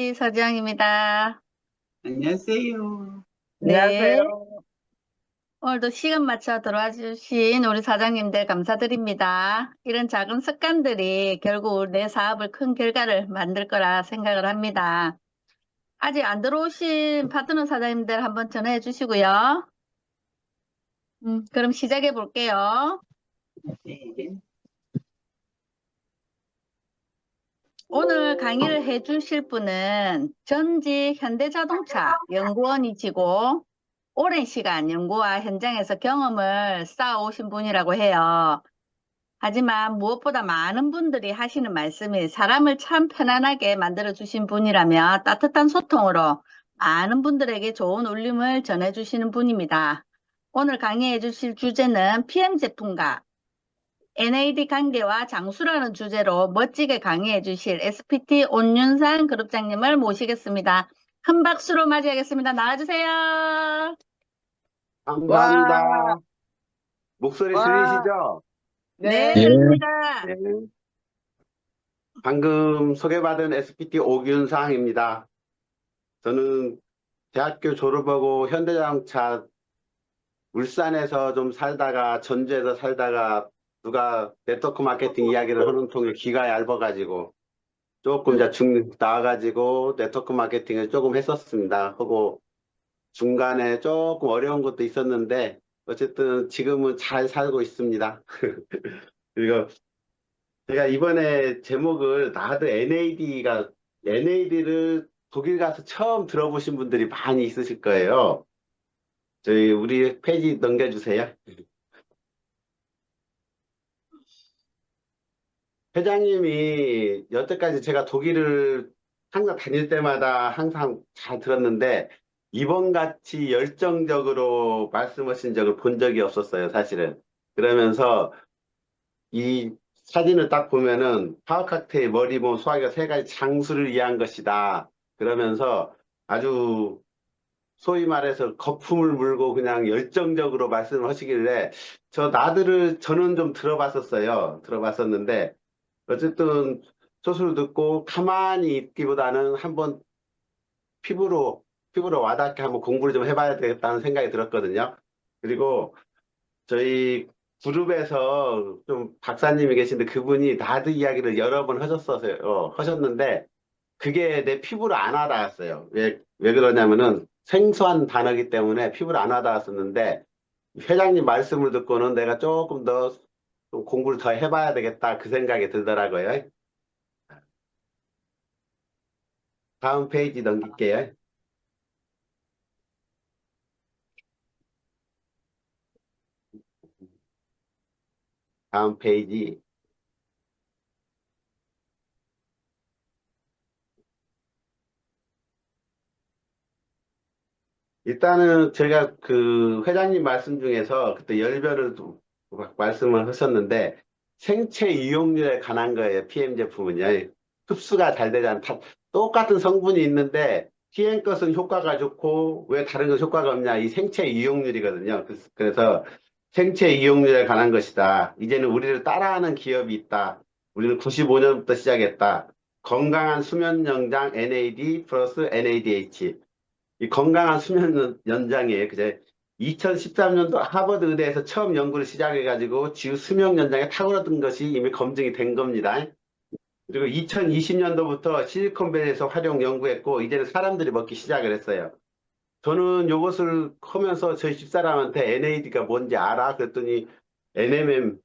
SPT 서지영입니다. 안녕하세요. 네. 안녕하세요. 오늘도 시간 맞춰 들어와 주신 우리 사장님들 감사드립니다. 이런 작은 습관들이 결국 내 사업을 큰 결과를 만들 거라 생각을 합니다. 아직 안 들어오신 파트너 사장님들 한번 전화해 주시고요. 그럼 시작해 볼게요. 네. 오늘 강의를 해 주실 분은 전직 현대자동차 연구원이시고 오랜 시간 연구와 현장에서 경험을 쌓아오신 분이라고 해요. 하지만 무엇보다 많은 분들이 하시는 말씀이 사람을 참 편안하게 만들어주신 분이라며 따뜻한 소통으로 많은 분들에게 좋은 울림을 전해주시는 분입니다. 오늘 강의해 주실 주제는 PM 제품과 NAD 관계와 장수라는 주제로 멋지게 강의해 주실 SPT 온윤상 그룹장님을 모시겠습니다. 큰 박수로 맞이하겠습니다. 나와주세요. 와, 감사합니다. 목소리 와, 들리시죠? 네, 네, 들립니다. 네. 방금 소개받은 SPT 오균상입니다. 저는 대학교 졸업하고 현대자동차 울산에서 좀 살다가 전주에서 살다가 누가 네트워크 마케팅 이야기를 하는 통에 귀가 얇아가지고 조금 이제 나와가지고 네트워크 마케팅을 조금 했었습니다. 하고 중간에 조금 어려운 것도 있었는데 어쨌든 지금은 잘 살고 있습니다. 그리고 제가 이번에 제목을 나도 NAD를 독일 가서 처음 들어보신 분들이 많이 있으실 거예요. 우리 페이지 넘겨주세요. 회장님이 여태까지 제가 독일을 항상 다닐 때마다 항상 잘 들었는데 이번 같이 열정적으로 말씀하신 적을 본 적이 없었어요, 사실은. 그러면서 이 사진을 딱 보면은 파워 칵테일, 머리, 몸, 소화기가 세 가지 장수를 위한 것이다. 그러면서 아주 소위 말해서 거품을 물고 그냥 열정적으로 말씀을 하시길래 저는 좀 들어봤었어요. 들어봤었는데 어쨌든 소수를 듣고 가만히 있기보다는 한번 피부로 와닿게 한번 공부를 좀 해봐야 되겠다는 생각이 들었거든요. 그리고 저희 그룹에서 좀 박사님이 계신데 그분이 나드 이야기를 여러 번 하셨는데 그게 내 피부로 안 와닿았어요. 왜 그러냐면은 생소한 단어기 때문에 피부로 안 와닿았었는데 회장님 말씀을 듣고는 내가 조금 더 좀 공부를 더 해봐야 되겠다 그 생각이 들더라고요. 다음 페이지 넘길게요. 다음 페이지. 일단은 제가 그 회장님 말씀 중에서 그때 열변을 말씀을 하셨는데 생체 이용률에 관한 거예요. PM 제품은요. 흡수가 잘 되지 않다. 똑같은 성분이 있는데 PM 것은 효과가 좋고 왜 다른 건 효과가 없냐. 이 생체 이용률이거든요. 그래서 생체 이용률에 관한 것이다. 이제는 우리를 따라하는 기업이 있다. 우리는 95년부터 시작했다. 건강한 수면 영장 NAD 플러스 NADH. 이 건강한 수면 연장이에요. 그제 2013년도 하버드 의대에서 처음 연구를 시작해가지고 지구 수명 연장에 탁월했던 것이 이미 검증이 된 겁니다. 그리고 2020년도부터 실리콘밸리에서 활용 연구했고 이제는 사람들이 먹기 시작을 했어요. 저는 이것을 하면서 저희 집사람한테 NAD가 뭔지 알아? 그랬더니 NMM이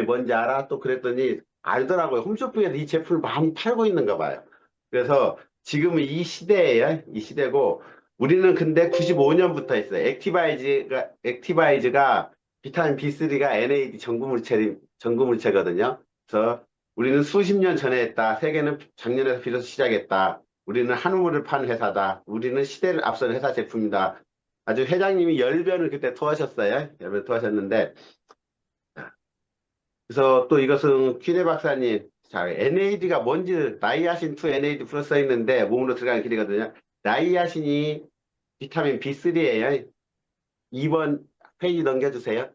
뭔지 알아? 또 그랬더니 알더라고요. 홈쇼핑에서 이 제품을 많이 팔고 있는가 봐요. 그래서 지금은 이 시대예요. 이 시대고 우리는 근데 95년부터 했어요. 액티바이즈가 비타민 B3가 NAD 전구물체거든요. 그래서 우리는 수십 년 전에 했다. 세계는 작년에 비로소 시작했다. 우리는 한우물을 파는 회사다. 우리는 시대를 앞선 회사 제품이다. 아주 회장님이 열변을 그때 토하셨어요. 열변 토하셨는데 그래서 또 이것은 퀴네 박사님, 자, NAD가 뭔지, 나이아신 2 NAD 플러스 써 있는데 몸으로 들어가는 길이거든요. 나이아신이 비타민 B3예요. 2번 페이지 넘겨주세요.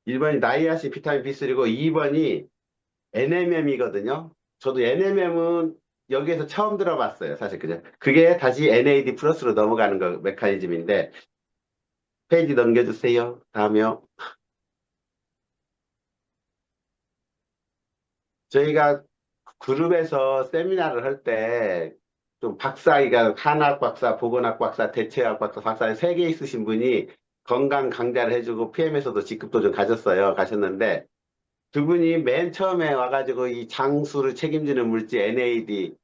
1번이 나이아신 비타민 B3고 2번이 NMM이거든요. 저도 NMM은 여기에서 처음 들어봤어요. 사실 그죠? 그게 다시 NAD 플러스로 넘어가는 거 메커니즘인데 페이지 넘겨주세요. 다음이요. 저희가 그룹에서 세미나를 할 때 좀 박사이가 한학 박사, 보건학 박사, 대체학 박사, 박사 세 개 있으신 분이 건강 강좌를 해주고 PM에서도 직급도 좀 가셨는데 그분이 맨 처음에 와가지고 이 장수를 책임지는 물질 NAD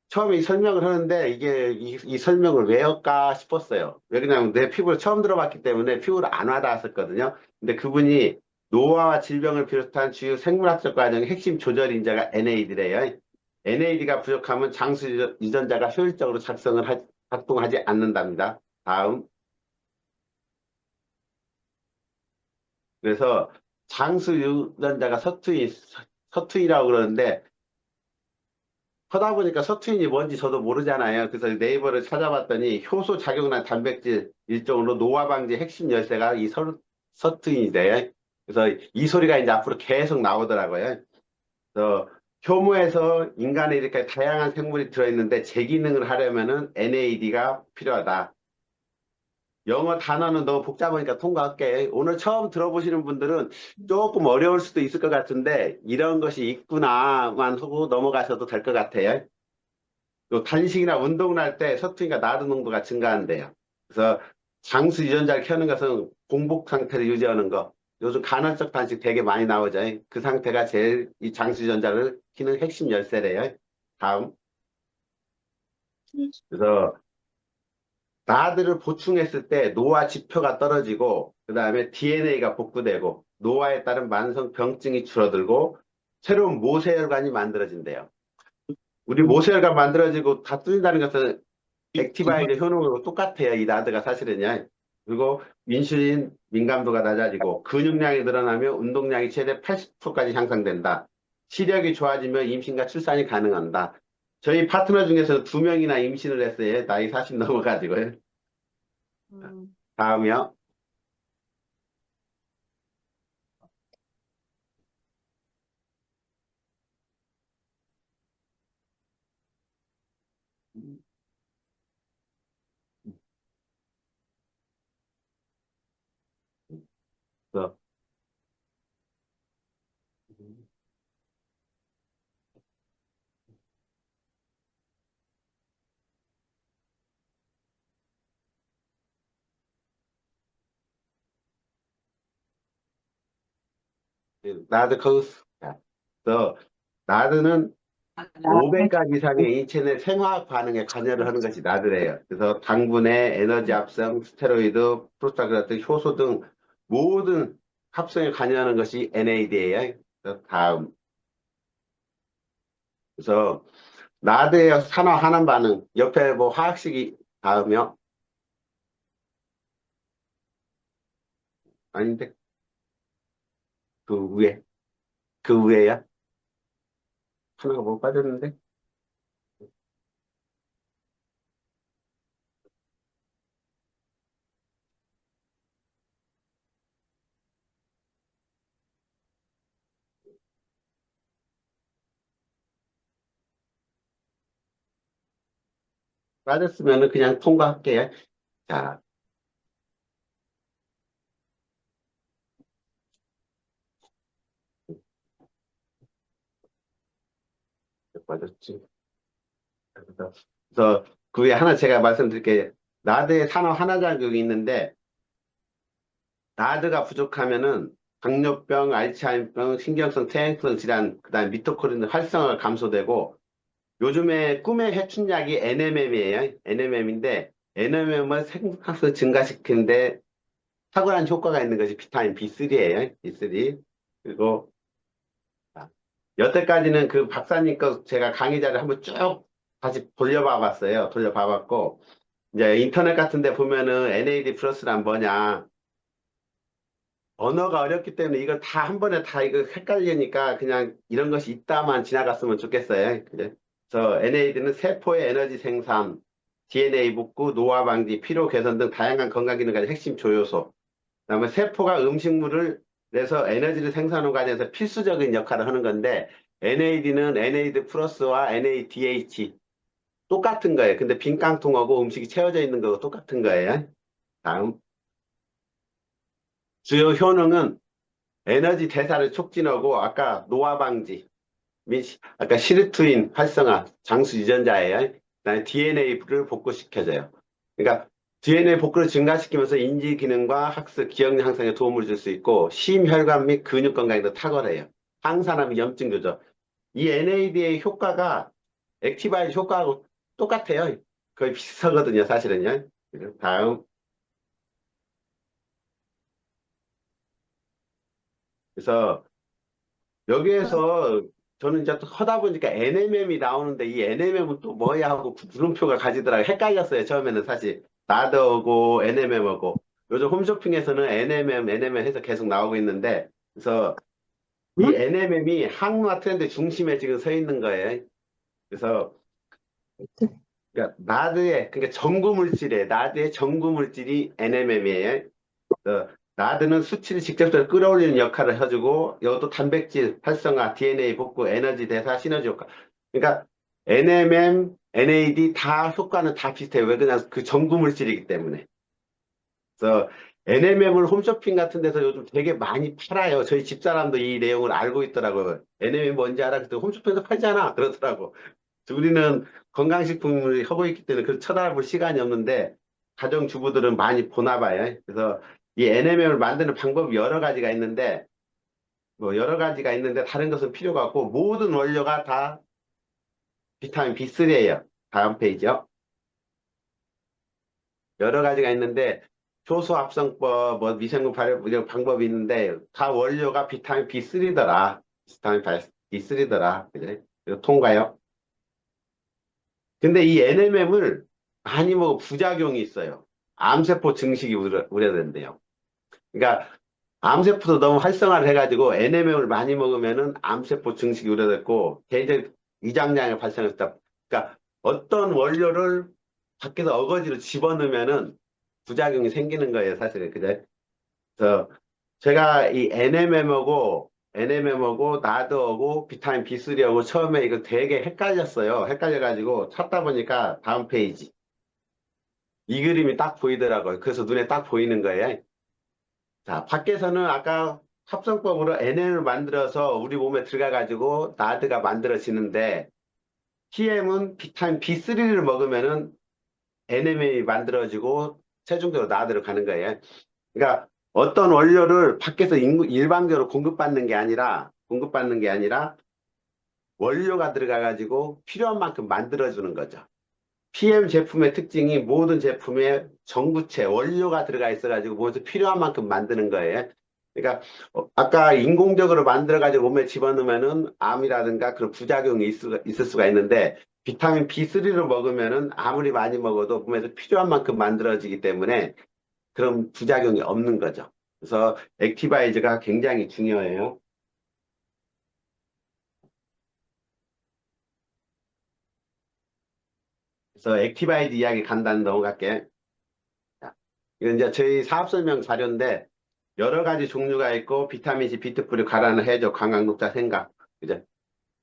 처음에 이 설명을 하는데 이게 이 설명을 왜 할까 싶었어요. 왜냐면 내 피부를 처음 들어봤기 때문에 피부를 안 와닿았었거든요. 근데 그분이 노화와 질병을 비롯한 주요 생물학적 과정의 핵심 조절 인자가 NAD래요. NAD가 부족하면 장수 유전자가 효율적으로 작동하지 않는답니다. 다음. 그래서 장수 유전자가 서투이라고 그러는데 하다 보니까 서투인이 뭔지 저도 모르잖아요. 그래서 네이버를 찾아봤더니 효소 작용란 단백질 일종으로 노화 방지 핵심 열쇠가 이 서투인이래요. 그래서 이 소리가 이제 앞으로 계속 나오더라고요. 그래서 효모에서 인간에 이렇게 다양한 생물이 들어있는데 제 기능을 하려면은 NAD가 필요하다. 영어 단어는 너무 복잡하니까 통과할게. 오늘 처음 들어보시는 분들은 조금 어려울 수도 있을 것 같은데 이런 것이 있구나만 하고 넘어가셔도 될 것 같아요. 또 단식이나 운동을 할 때 서투니까 나드 농도가 증가한대요. 그래서 장수 유전자를 켜는 것은 공복 상태를 유지하는 거. 요즘 간헐적 단식 되게 많이 나오죠. 그 상태가 제일 이 장수 유전자를 켜는 핵심 열쇠래요. 다음. 그래서 나드를 보충했을 때 노화 지표가 떨어지고 그 다음에 DNA가 복구되고 노화에 따른 만성 병증이 줄어들고 새로운 모세혈관이 만들어진대요. 우리 모세혈관 만들어지고 다 뚫린다는 것은 액티바이드 효능으로 똑같아요. 이 나드가 사실은요. 그리고 인슐린 민감도가 낮아지고 근육량이 늘어나며 운동량이 최대 80%까지 향상된다. 시력이 좋아지며 임신과 출산이 가능한다. 저희 파트너 중에서 두 명이나 임신을 했어요. 나이 40 넘어가지고요. 음, 다음이요. 그래서 나드 커스. 그래서 나드는 500가지 이상의 인체 내 생화학 반응에 관여를 하는 것이 나드래요. 그래서 당분의 에너지 합성, 스테로이드, 프로스타글란드, 효소 등 모든 합성에 관여하는 것이 NAD예요. 다음. 그래서 나드의 산화 환원 반응. 옆에 뭐 화학식이 다음이요. 아닌데 그 위에 그 위에야. 하나가 뭐 빠졌는데. 빠졌으면은 그냥 통과할게요. 자, 빠졌지. 그래서 그 위에 하나 제가 말씀드릴게요. 나드의 산화 환화작용이 있는데 나드가 부족하면은 당뇨병, 알츠하이머병, 신경성 퇴행성 질환, 그다음 미토콘드리아 활성화가 감소되고 요즘에 꿈의 해춘약이 NMM이에요. NMM인데 NMM을 생산성 증가시키는데 탁월한 효과가 있는 것이 비타민 B3예요. B3. 그리고 여태까지는 그 박사님 거 제가 강의자를 한번 쭉 다시 돌려봐 봤어요. 돌려봐 봤고 이제 인터넷 같은 데 보면은 NAD 플러스란 뭐냐 언어가 어렵기 때문에 이걸 다 한 번에 다 이거 헷갈리니까 그냥 이런 것이 있다만 지나갔으면 좋겠어요. 그래서 NAD는 세포의 에너지 생산, DNA 복구, 노화 방지, 피로 개선 등 다양한 건강 기능까지 핵심 조요소. 그다음에 세포가 음식물을 그래서 에너지를 생산하는 과정에서 필수적인 역할을 하는 건데 NAD는 NAD 플러스와 NADH 똑같은 거예요. 근데 빈 깡통하고 음식이 채워져 있는 거하고 똑같은 거예요. 다음 주요 효능은 에너지 대사를 촉진하고 아까 노화 방지 아까 시르투인 활성화 장수 유전자예요. 그다음에 DNA를 복구시켜줘요. 그러니까 DNA 복구를 증가시키면서 인지 기능과 학습, 기억력 향상에 도움을 줄 수 있고 심혈관 및 근육 건강에도 탁월해요. 항산화 및 염증 조절. 이 NAD의 효과가 액티바이드 효과하고 똑같아요. 거의 비슷하거든요, 사실은요. 다음. 그래서 여기에서 저는 이제 또 하다 보니까 NMM이 나오는데 이 NMM은 또 뭐야 하고 물음표가 가지더라고요. 헷갈렸어요. 처음에는 사실. 나더하고 NMM하고. 요즘 홈쇼핑에서는 NMM 해서 계속 나오고 있는데 그래서 이 NMM이 항노화 트렌드 중심에 지금 서 있는 거예요. 그래서 그러니까 나드의 그러니까 전구 물질이에요. 나드의 전구 물질이 NMM이에요. 나드는 수치를 직접적으로 끌어올리는 역할을 해주고 이것도 단백질 활성화, DNA 복구, 에너지 대사, 시너지 효과. 그러니까 NMM, NAD 다 효과는 다 비슷해요. 왜 그냥 그 전구 물질이기 때문에. 그래서 NMM을 홈쇼핑 같은 데서 요즘 되게 많이 팔아요. 저희 집사람도 이 내용을 알고 있더라고요. NMM 뭔지 알아? 그때 홈쇼핑에서 팔잖아. 그러더라고. 우리는 건강식품을 하고 있기 때문에 그 쳐다볼 시간이 없는데 가정주부들은 많이 보나 봐요. 그래서 이 NMM을 만드는 방법이 여러 가지가 있는데 뭐 여러 가지가 있는데 다른 것은 필요가 없고 모든 원료가 다 비타민 B3예요. 다음 페이지요. 여러 가지가 있는데 효소합성법, 뭐 미생물 발효 이런 방법이 있는데 다 원료가 비타민 B3더라. 비타민 B3더라. 그죠? 이거 통과요. 근데 이 NMM을 많이 먹어 부작용이 있어요. 암세포 증식이 우려된대요. 그러니까 암세포도 너무 활성화를 해가지고 NMM을 많이 먹으면은 암세포 증식이 우려됐고 개인적 위장량이 발생했다. 그러니까 어떤 원료를 밖에서 어거지로 집어넣으면은 부작용이 생기는 거예요, 사실은. 그죠? 그래서 제가 이 NMM하고 나드하고 비타민 B3하고 처음에 이거 되게 헷갈렸어요. 헷갈려가지고 찾다 보니까 다음 페이지. 이 그림이 딱 보이더라고요. 그래서 눈에 딱 보이는 거예요. 자, 밖에서는 아까 합성법으로 NM을 만들어서 우리 몸에 들어가가지고 나드가 만들어지는데 TM은 비타민 B3를 먹으면은 NM이 만들어지고 최종적으로 나드로 가는 거예요. 그러니까 어떤 원료를 밖에서 일방적으로 공급받는 게 아니라 원료가 들어가가지고 필요한 만큼 만들어주는 거죠. PM 제품의 특징이 모든 제품에 전구체, 원료가 들어가 있어가지고 모두 필요한 만큼 만드는 거예요. 그러니까 아까 인공적으로 만들어가지고 몸에 집어넣으면은 암이라든가 그런 부작용이 있을 수가 있는데 비타민 B3를 먹으면은 아무리 많이 먹어도 몸에서 필요한 만큼 만들어지기 때문에 그런 부작용이 없는 거죠. 그래서 액티바이즈가 굉장히 중요해요. 그래서 액티바이즈 이야기 간단히 넘어갈게. 자, 이건 이제 저희 사업 설명 자료인데 여러 가지 종류가 있고 비타민 C, 비트풀이 가라는 해적, 관광독자 생각, 그죠?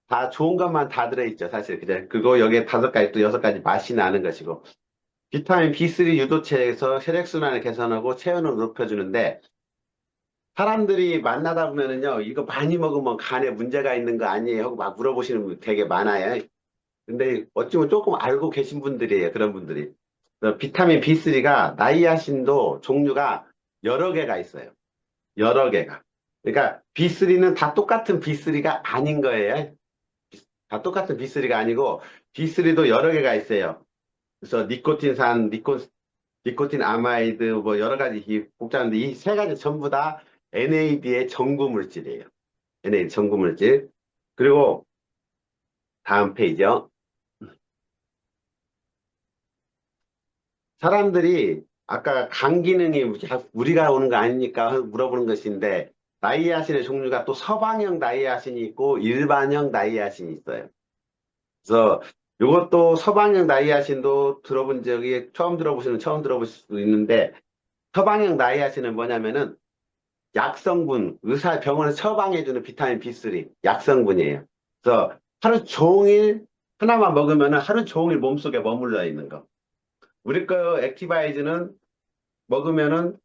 다 좋은 것만 다 들어있죠, 사실, 그죠? 그리고 여기에 5가지 또 6가지 맛이 나는 것이고 비타민 B3 유도체에서 혈액순환을 개선하고 체온을 높여주는데 사람들이 만나다 보면은요 이거 많이 먹으면 간에 문제가 있는 거 아니에요 하고 막 물어보시는 분 되게 많아요. 근데 어찌보면 조금 알고 계신 분들이에요, 그런 분들이. 비타민 B3가 나이아신도 종류가 여러 개가 있어요. 여러 개가. 그러니까 B3는 다 똑같은 B3가 아닌 거예요. 다 똑같은 B3가 아니고 B3도 여러 개가 있어요. 그래서 니코틴 아마이드 뭐 여러 가지 복잡한데 이 세 가지 전부 다 NAD의 전구 물질이에요. NAD 전구 물질. 그리고 다음 페이지요. 사람들이 아까 간 기능이 우리가 오는 거 아닙니까? 물어보는 것인데 나이아신의 종류가 또 서방형 나이아신이 있고 일반형 나이아신이 있어요. 그래서 이것도 서방형 나이아신도 들어본 적이 처음 들어보시면 처음 들어보실 수 있는데 서방형 나이아신은 뭐냐면은 약성분, 병원에서 처방해주는 비타민 B3 약성분이에요. 그래서 하루 종일 하나만 먹으면 하루 종일 몸속에 머물러 있는 거. 우리 거 액티바이즈는 먹으면은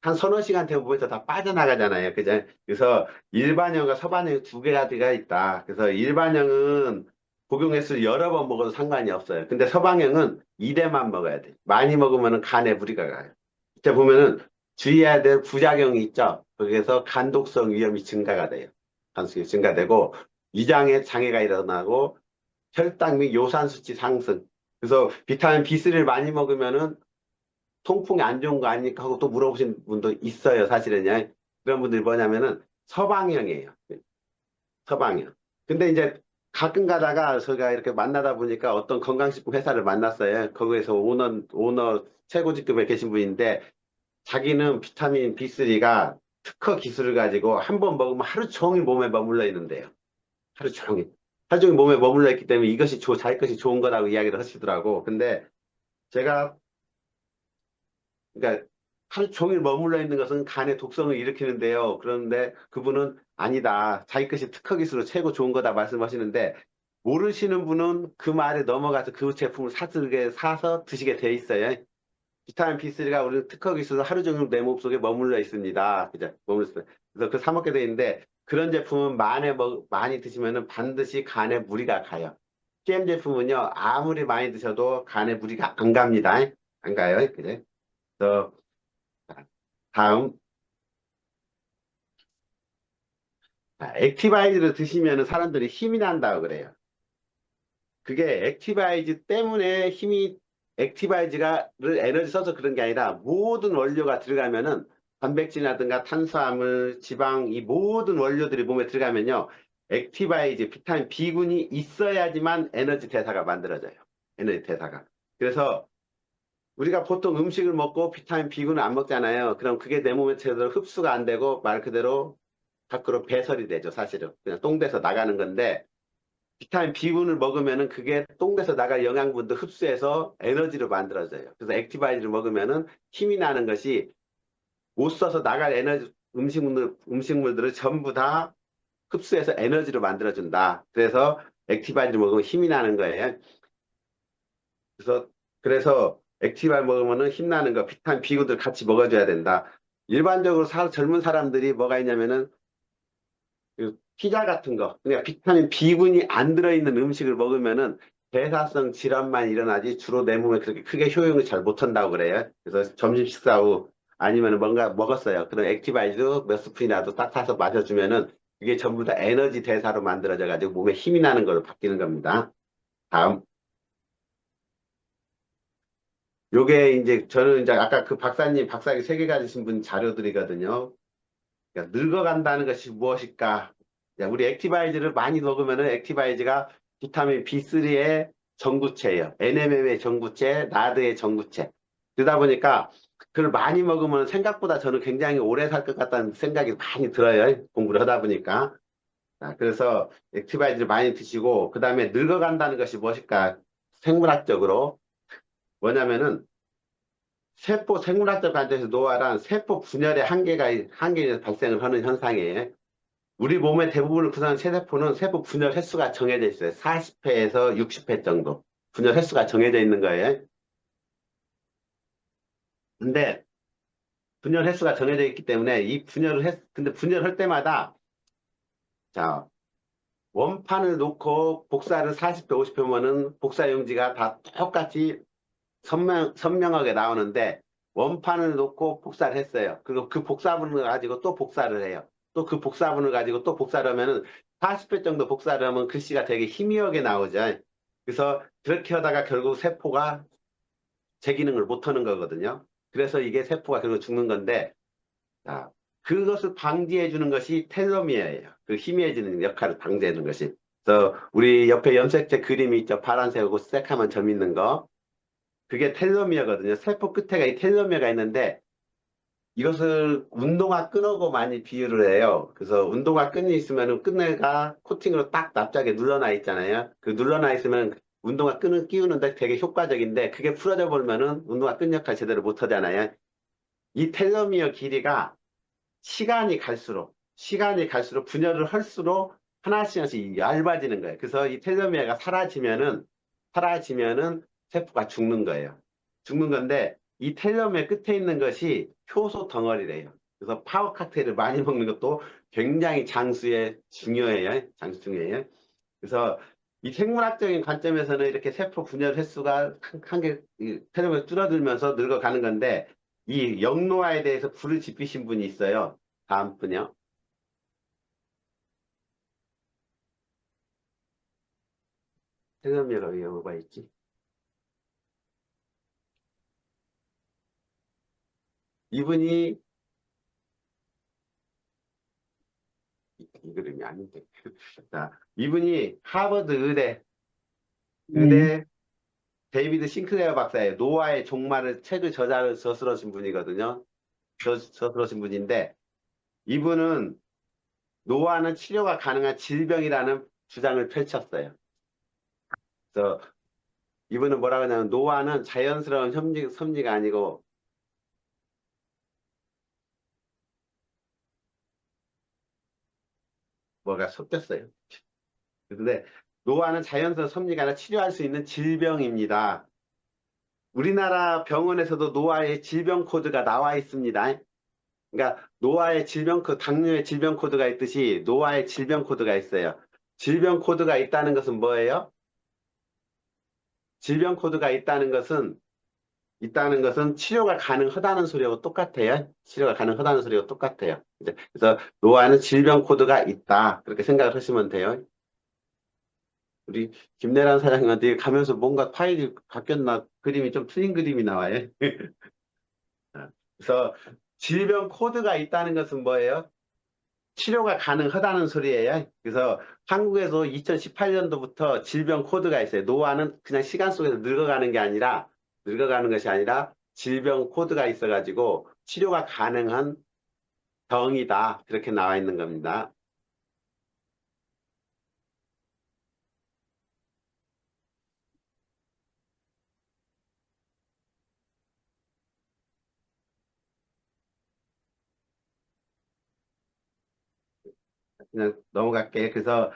한 서너 시간 되면 몸에서 다 빠져나가잖아요. 그죠? 그래서 일반형과 서반형 두 개가 있다. 그래서 일반형은 복용 횟수 여러 번 먹어도 상관이 없어요. 근데 서방형은 2대만 먹어야 돼. 많이 먹으면 간에 무리가 가요. 이제 보면은 주의해야 될 부작용이 있죠. 거기에서 간독성 위험이 증가가 돼요. 간독성이 증가되고 위장에 장애가 일어나고 혈당 및 요산 수치 상승. 그래서 비타민 B3를 많이 먹으면은 통풍이 안 좋은 거 아닙니까 하고 또 물어보신 분도 있어요, 사실은요. 그런 분들이 뭐냐면은 서방형이에요. 서방형. 근데 이제 가끔 가다가 저희가 이렇게 만나다 보니까 어떤 건강식품 회사를 만났어요. 거기에서 오너 최고 직급에 계신 분인데 자기는 비타민 B3가 특허 기술을 가지고 한 번 먹으면 하루 종일 몸에 머물러 있는데요. 하루 종일. 하루 종일 몸에 머물러 있기 때문에 이것이 자기 것이 좋은 거라고 이야기를 하시더라고. 근데 제가 그러니까 하루 종일 머물러 있는 것은 간의 독성을 일으키는데요. 그런데 그분은 아니다. 자기 것이 특허 기술로 최고 좋은 거다 말씀하시는데 모르시는 분은 그 말에 넘어가서 그 제품을 사서 드시게 돼 있어요. 비타민 B3가 우리 특허 기술로 하루 종일 내 몸속에 머물러 있습니다. 그죠? 머물러 있어요. 그래서 그 사 먹게 돼 있는데 그런 제품은 많이 드시면은 반드시 간에 무리가 가요. PM 제품은요, 아무리 많이 드셔도 간에 무리가 안 갑니다. 안 가요. 그죠? 그래서 다음, 액티바이즈를 드시면 사람들이 힘이 난다고 그래요. 그게 액티바이즈 때문에 액티바이즈가를 에너지 써서 그런 게 아니라 모든 원료가 들어가면은 단백질이라든가 탄수화물, 지방, 이 모든 원료들이 몸에 들어가면요. 액티바이즈, 비타민 B군이 있어야지만 에너지 대사가 만들어져요. 에너지 대사가. 그래서 우리가 보통 음식을 먹고 비타민 B군을 안 먹잖아요. 그럼 그게 내 몸에 제대로 흡수가 안 되고 말 그대로 밖으로 배설이 되죠, 사실은. 그냥 똥돼서 나가는 건데, 비타민 B군을 먹으면은 그게 똥돼서 나갈 영양분도 흡수해서 에너지로 만들어져요. 그래서 액티바이즈를 먹으면은 힘이 나는 것이 못 써서 나갈 음식물들을 전부 다 흡수해서 에너지로 만들어준다. 그래서 액티바이즈를 먹으면 힘이 나는 거예요. 그래서 액티바이즈 먹으면은 힘나는 거, 비타민 B군들 같이 먹어줘야 된다. 일반적으로 젊은 사람들이 뭐가 있냐면은 그 피자 같은 거, 그러니까 비타민 B군이 안 들어있는 음식을 먹으면은 대사성 질환만 일어나지 주로 내 몸에 그렇게 크게 효용을 잘 못한다고 그래요. 그래서 점심 식사 후 아니면 뭔가 먹었어요. 그럼 액티바이즈 몇 스푼이라도 딱 타서 마셔주면은 이게 전부 다 에너지 대사로 만들어져 가지고 몸에 힘이 나는 걸로 바뀌는 겁니다. 다음. 요게 이제 저는 이제 아까 그 박사기 3개 가지신 분 자료들이거든요. 그러니까 늙어간다는 것이 무엇일까? 우리 액티바이즈를 많이 먹으면은 액티바이즈가 비타민 B3의 전구체예요. NMM의 전구체, 나드의 전구체. 그러다 보니까 그걸 많이 먹으면 생각보다 저는 굉장히 오래 살 것 같다는 생각이 많이 들어요. 공부를 하다 보니까. 그래서 액티바이즈를 많이 드시고, 그 다음에 늙어간다는 것이 무엇일까? 생물학적으로. 뭐냐면은 생물학적 관점에서 노화란 세포 분열의 한계에서 발생을 하는 현상이에요. 우리 몸의 대부분을 구성하는 체세포는 세포 분열 횟수가 정해져 있어요. 40회에서 60회 정도. 분열 횟수가 정해져 있는 거예요. 근데 분열 횟수가 정해져 있기 때문에 근데 분열할 때마다 자, 원판을 놓고 복사를 40회, 50회면은 복사 용지가 다 똑같이 선명하게 나오는데 원판을 놓고 복사를 했어요. 그리고 그 복사본을 가지고 또 복사를 해요. 또 그 복사본을 가지고 또 복사를 하면은 40회 정도 복사를 하면 글씨가 되게 희미하게 나오죠. 그래서 그렇게 하다가 결국 세포가 제 기능을 못하는 거거든요. 그래서 이게 세포가 결국 죽는 건데, 자, 그것을 방지해 주는 것이 텔로미어예요. 그 희미해지는 역할을 방지해 주는 것이. 그래서 우리 옆에 염색체 그림이 있죠. 파란색하고 새카만 점 있는 거. 그게 텔로미어거든요. 세포 끝에가 이 텔로미어가 있는데 이것을 운동화 끈하고 많이 비유를 해요. 그래서 운동화 끈이 있으면 끈에가 코팅으로 딱 납작하게 눌러놔 있잖아요. 그 눌러놔 있으면 운동화 끈을 끼우는데 되게 효과적인데 그게 풀어져 버리면은 운동화 끈 역할 제대로 못 하잖아요. 이 텔로미어 길이가 시간이 갈수록 분열을 할수록 하나씩 얇아지는 거예요. 그래서 이 텔로미어가 사라지면은 세포가 죽는 거예요. 죽는 건데 이 텔로미어 끝에 있는 것이 효소 덩어리래요. 그래서 파워 칵테일을 많이 먹는 것도 굉장히 장수에 중요해요. 장수 중요해요. 그래서 이 생물학적인 관점에서는 이렇게 세포 분열 횟수가 텔로미어 줄어들면서 늙어가는 건데 이 영노화에 대해서 불을 지피신 분이 있어요. 다음 분요. 텔로미어가 왜 뭐가 있지? 이분이 이 그림이 아닌데. 자, 이분이 하버드 네. 의대 데이비드 싱클레어 박사예요. 노아의 종말을 책을 저술하신 분이거든요. 저술하신 분인데 이분은 노아는 치료가 가능한 질병이라는 주장을 펼쳤어요. 그래서 이분은 뭐라고 하냐면 노아는 자연스러운 섭리가 아니고 뭐가 섞였어요. 근데 노화는 자연스러운 섭리가 아니라 치료할 수 있는 질병입니다. 우리나라 병원에서도 노화의 질병 코드가 나와 있습니다. 그러니까 노화의 질병 코드, 당뇨의 질병 코드가 있듯이 노화의 질병 코드가 있어요. 질병 코드가 있다는 것은 뭐예요? 질병 코드가 있다는 것은 치료가 가능하다는 소리하고 똑같아요. 치료가 가능하다는 소리하고 똑같아요. 그래서 노화는 질병 코드가 있다. 그렇게 생각을 하시면 돼요. 우리 김내란 사장님한테 가면서 뭔가 파일이 바뀌었나 그림이 좀 틀린 그림이 나와요. 그래서 질병 코드가 있다는 것은 뭐예요? 치료가 가능하다는 소리예요. 그래서 한국에서 2018년도부터 질병 코드가 있어요. 노화는 그냥 시간 속에서 늙어가는 것이 아니라 질병 코드가 있어가지고 치료가 가능한 병이다. 그렇게 나와 있는 겁니다. 그냥 넘어갈게. 그래서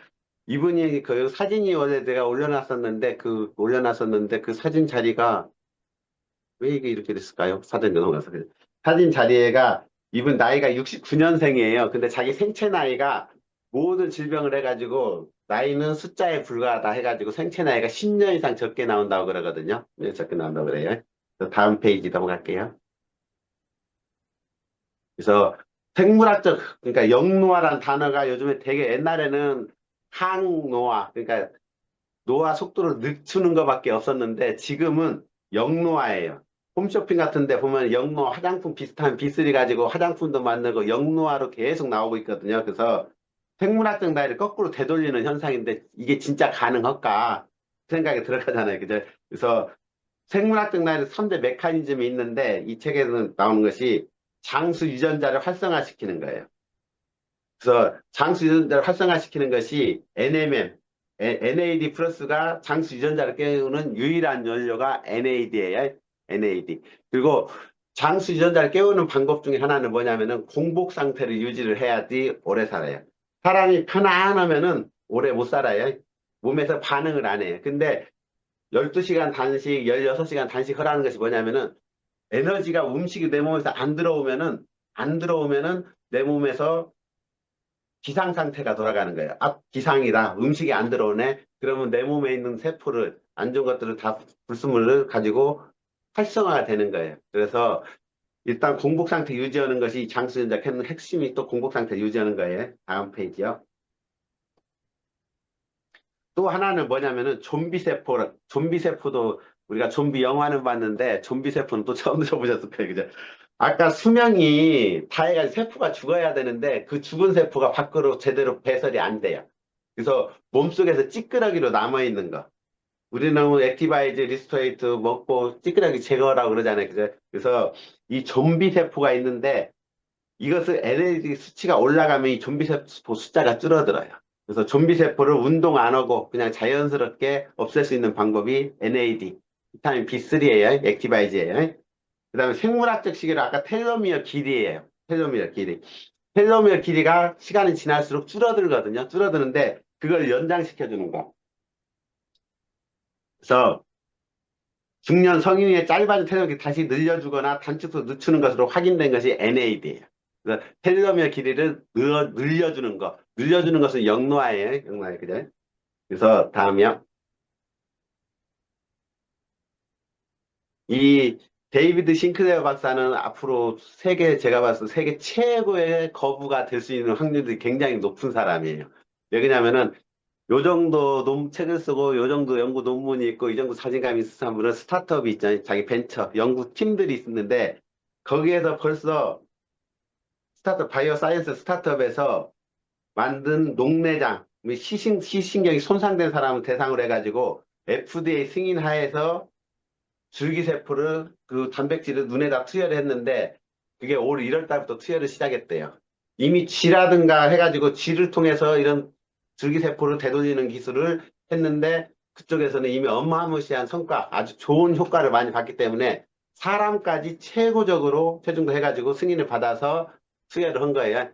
이분이 그 사진이 원래 내가 올려놨었는데 그 사진 자리가 왜 이게 이렇게 됐을까요? 사진 넘어가서. 사진 자리가 이분 나이가 69년생이에요. 근데 자기 생체 나이가 모든 질병을 해가지고 나이는 숫자에 불과하다 해가지고 생체 나이가 10년 이상 적게 나온다고 그러거든요. 네, 적게 나온다고 그래요. 그래서 다음 페이지 넘어갈게요. 그래서 그러니까 영노화란 단어가 요즘에 되게 옛날에는 항노화, 그러니까 노화 속도를 늦추는 것밖에 없었는데 지금은 영노화예요. 홈쇼핑 같은 데 보면 영노화 화장품 비슷한 비스리 가지고 화장품도 만들고 영노화로 계속 나오고 있거든요. 그래서 생물학적 나이를 거꾸로 되돌리는 현상인데 이게 진짜 가능할까 생각이 들어가잖아요. 그죠? 그래서 생물학적 나이는 3대 메커니즘이 있는데 이 책에는 나오는 것이 장수 유전자를 활성화시키는 거예요. 그래서 장수 유전자를 활성화시키는 것이 NAD 플러스가 장수 유전자를 깨우는 유일한 연료가 NAD예요. NAD. 그리고 장수 유전자를 깨우는 방법 중에 하나는 뭐냐면은 공복 상태를 유지를 해야지 오래 살아요. 사람이 편안하면은 오래 못 살아요. 몸에서 반응을 안 해요. 근데 12시간 단식, 16시간 단식하라는 것이 뭐냐면은 에너지가 음식이 내 몸에서 안 들어오면은 내 몸에서 기상 상태가 돌아가는 거예요. 아, 기상이다. 음식이 안 들어오네. 그러면 내 몸에 있는 세포를 안 좋은 것들을 다 불순물을 가지고 활성화가 되는 거예요. 그래서 일단 공복 상태 유지하는 것이 장수전자 캐는 핵심이 또 공복 상태 유지하는 거예요. 다음 페이지요. 또 하나는 뭐냐면은 좀비 세포도 우리가 좀비 영화는 봤는데 좀비 세포는 또 처음 들어보셨을 거예요. 그죠? 아까 수명이 다해가지고 세포가 죽어야 되는데 그 죽은 세포가 밖으로 제대로 배설이 안 돼요. 그래서 몸속에서 찌끄러기로 남아있는 거. 우리는 액티바이즈 리스토레이트 먹고 찌끄러기 제거라고 그러잖아요. 그죠? 그래서 이 좀비 세포가 있는데 이것을 NAD 수치가 올라가면 이 좀비 세포 숫자가 줄어들어요. 그래서 좀비 세포를 운동 안 하고 그냥 자연스럽게 없앨 수 있는 방법이 NAD, 비타민 B3예요. 액티바이즈예요. 그다음에 생물학적 시계로 아까 텔로미어 길이에요. 텔로미어 길이. 텔로미어 길이가 시간이 지날수록 줄어들거든요. 줄어드는데 그걸 연장시켜 주는 거. 그래서 중년 성인의 짧아진 텔로미어 다시 늘려주거나 단축도 늦추는 것으로 확인된 것이 NAD예요. 그래서 텔로미어 길이를 늘려주는 거. 늘려주는 것은 영노화예요. 영노화, 그죠? 그래서 다음이요. 이 데이비드 싱클레어 박사는 앞으로 제가 봤을 때 세계 최고의 거부가 될 수 있는 확률이 굉장히 높은 사람이에요. 왜 그러냐면은 요 정도 책을 쓰고 요 정도 연구 논문이 있고 이 정도 자신감이 있는 사람은 스타트업이 있잖아요. 자기 벤처 연구 팀들이 있는데 거기에서 벌써 바이오 사이언스 스타트업에서 만든 녹내장 시신경이 손상된 사람을 대상으로 해가지고 FDA 승인 하에서 줄기세포를 그 단백질을 눈에다 투여를 했는데 그게 올 1월 달부터 투여를 시작했대요. 이미 쥐라든가 해가지고 쥐를 통해서 이런 줄기세포를 되돌리는 기술을 했는데 그쪽에서는 이미 어마무시한 성과, 아주 좋은 효과를 많이 봤기 때문에 사람까지 최고적으로 최종도 해가지고 승인을 받아서 투여를 한 거예요.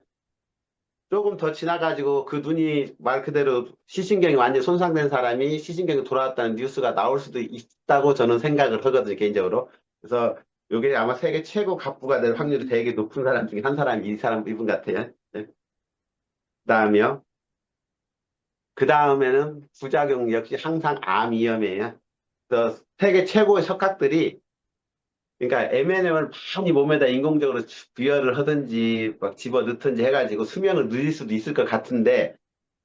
조금 더 지나가지고 그 눈이 말 그대로 시신경이 완전히 손상된 사람이 시신경이 돌아왔다는 뉴스가 나올 수도 있다고 저는 생각을 하거든요, 개인적으로. 그래서 이게 아마 세계 최고 갑부가 될 확률이 되게 높은 사람 중에 한 사람이 이분 같아요. 네. 그다음이요. 그 다음에는 부작용 역시 항상 암 위험이에요. 그래서 세계 최고의 석학들이 그러니까 MNM을 많이 몸에다 인공적으로 부여를 하든지 막 집어넣든지 해가지고 수명을 늘릴 수도 있을 것 같은데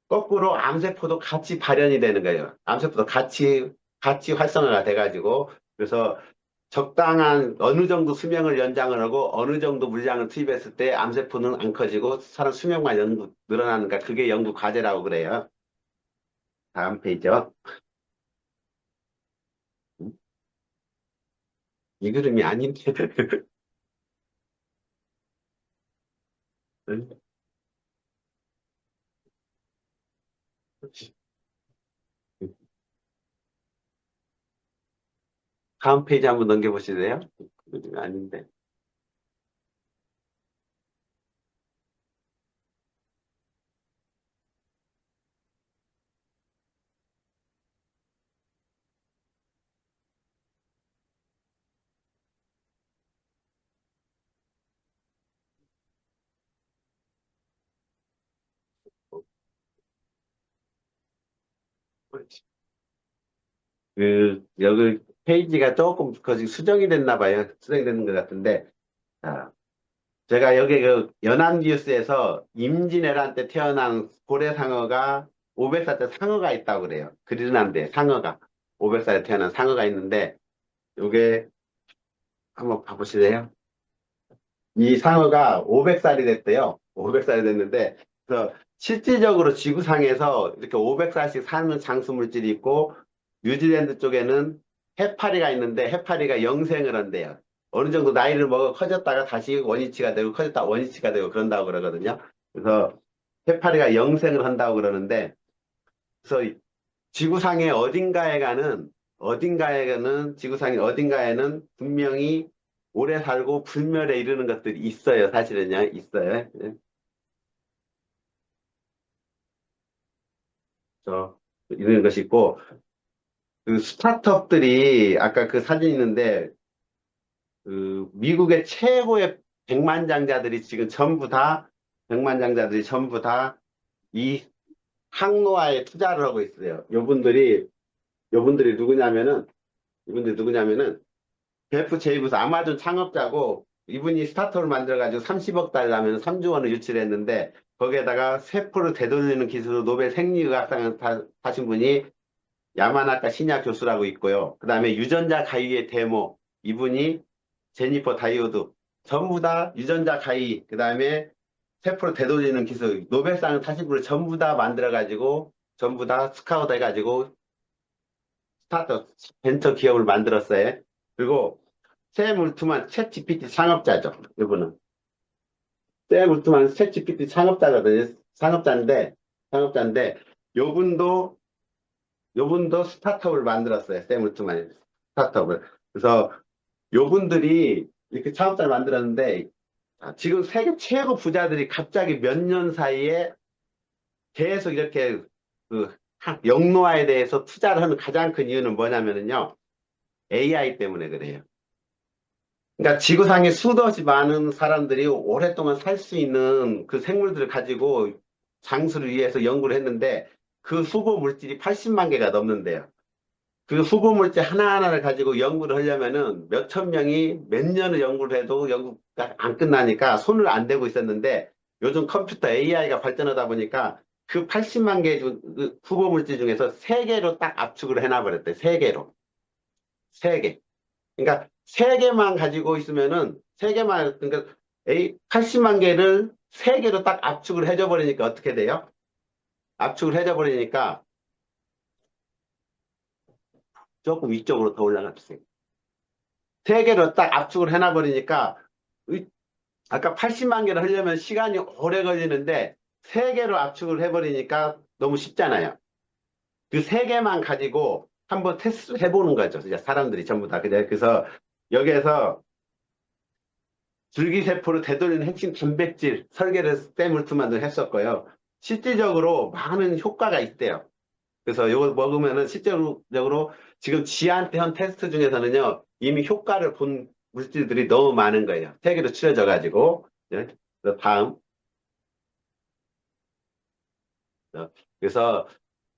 거꾸로 암세포도 같이 발현이 되는 거예요. 암세포도 같이 활성화가 돼가지고 그래서 적당한 어느 정도 수명을 연장을 하고 어느 정도 물량을 투입했을 때 암세포는 안 커지고 사람 수명만 늘어나는가 그게 연구 과제라고 그래요. 다음 페이지요. 이 그림이 아닌데. 다음 페이지 한번 넘겨보실래요? 그림이 아닌데. 여기 페이지가 조금 거기 수정이 됐나 봐요. 수정이 됐는 것 같은데. 자, 제가 여기 그 연합뉴스에서 임진왜란 때 태어난 고래상어가 500살 때 상어가 있다고 그래요. 그린란드에 상어가 500살에 태어난 상어가 있는데 요게 한번 봐보실래요? 이 상어가 500살이 됐대요. 500살이 됐는데 그래서 실질적으로 지구상에서 이렇게 500살씩 사는 장수물질이 있고 뉴질랜드 쪽에는 해파리가 있는데 해파리가 영생을 한대요. 어느 정도 나이를 먹어 커졌다가 다시 원위치가 되고 커졌다 원위치가 되고 그런다고 그러거든요. 그래서 해파리가 영생을 한다고 그러는데 그래서 지구상의 어딘가에 가는 지구상의 어딘가에는 분명히 오래 살고 불멸에 이르는 것들이 있어요. 사실은요. 있어요. 예. 이런 것이 있고 그 스타트업들이 아까 그 사진 있는데 그 미국의 최고의 백만장자들이 지금 전부 다 이 항로화에 투자를 하고 있어요. 요분들이 누구냐면은 베프 제이브스 아마존 창업자고 이분이 스타트업을 만들어가지고 30억 달러 하면 3조 원을 유치했는데 거기에다가 세포를 되돌리는 기술로 노벨 생리의학상을 타신 분이 야마나카 신약 교수라고 있고요. 그 다음에 유전자 가위의 데모 이분이 제니퍼 다이오드 전부 다 유전자 가위 그 다음에 세포를 되돌리는 기술 노벨상을 타신 분을 전부 다 만들어가지고 전부 다 스카우트 해가지고 스타트업 벤처 기업을 만들었어요. 그리고 샘 울트만 챗 GPT 창업자죠. 이분은 샘 울트만 챗 GPT 창업자거든요. 창업자인데 요분도 스타트업을 만들었어요. 샘 울트만 스타트업을. 그래서 요분들이 이렇게 창업자를 만들었는데, 지금 세계 최고 부자들이 갑자기 몇 년 사이에 계속 이렇게 영노화에 대해서 투자를 하는 가장 큰 이유는 뭐냐면요. AI 때문에 그래요. 그러니까 지구상에 수도 없이 많은 사람들이 오랫동안 살 수 있는 그 생물들을 가지고 장수를 위해서 연구를 했는데 그 후보 물질이 80만 개가 넘는데요. 그 후보 물질 하나하나를 가지고 연구를 하려면은 몇천 명이 몇 년을 연구를 해도 연구가 안 끝나니까 손을 안 대고 있었는데 요즘 컴퓨터 AI가 발전하다 보니까 그 80만 개 그 후보 물질 중에서 세개로딱 압축을 해놔버렸대. 세개 그러니까 세개만 가지고 있으면은 세개만 그러니까 80만 개를 세개로딱 압축을 해줘 버리니까 어떻게 돼요? 압축을 해줘 버리니까 조금 위쪽으로 더 올라갔어요. 세개로 딱 압축을 해놔 버리니까 아까 80만 개를 하려면 시간이 오래 걸리는데 세개로 압축을 해버리니까 너무 쉽잖아요. 그 세개만 가지고 한번 테스트 해보는 거죠. 이제 사람들이 전부 다. 그래서 여기에서 줄기세포를 되돌리는 핵심 단백질 설계를 스테물트만도 했었고요. 실질적으로 많은 효과가 있대요. 그래서 이걸 먹으면은 실질적으로 지금 쥐한테 한 테스트 중에서는요, 이미 효과를 본 물질들이 너무 많은 거예요. 세개로 추려져 가지고. 예. 그래서 다음. 그래서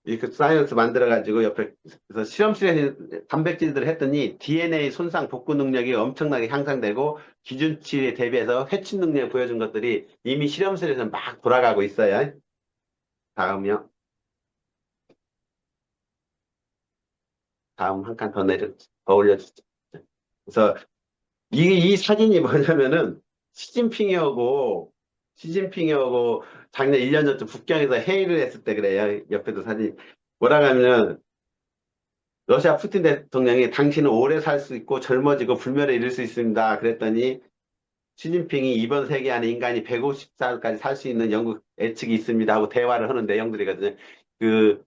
이렇게 사이언스 만들어가지고 옆에 그래서 실험실에 단백질들을 했더니 DNA 손상 복구 능력이 엄청나게 향상되고 기준치에 대비해서 회춘 능력을 보여준 것들이 이미 실험실에서 막 돌아가고 있어요. 다음이요. 다음 한 칸 더 더 올려주죠. 그래서 이 사진이 뭐냐면은 시진핑이하고 작년 1년 전쯤 북경에서 회의를 했을 때 그래요. 옆에도 사진. 뭐라 하면 러시아 푸틴 대통령이 당신은 오래 살 수 있고 젊어지고 불멸에 이를 수 있습니다. 그랬더니 시진핑이 이번 세기 안에 인간이 150살까지 살 수 있는 연구 예측이 있습니다 하고 대화를 하는 내용들이거든요. 그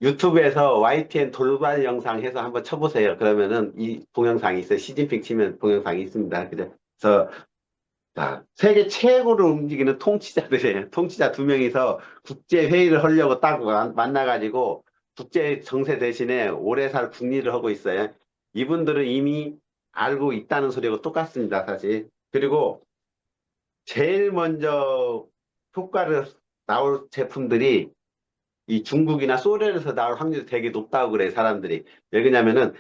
유튜브에서 YTN 돌발 영상 해서 한번 쳐보세요. 그러면은 이 동영상이 있어요. 시진핑 치면 동영상이 있습니다. 그래서 자, 세계 최고를 움직이는 통치자들이에요. 통치자 두 명이서 국제 회의를 하려고 딱 만나가지고 국제 정세 대신에 오래 살 국리를 하고 있어요. 이분들은 이미 알고 있다는 소리하고 똑같습니다, 사실. 그리고 제일 먼저 효과를 나올 제품들이 이 중국이나 소련에서 나올 확률이 되게 높다고 그래요, 사람들이. 왜 그러냐면은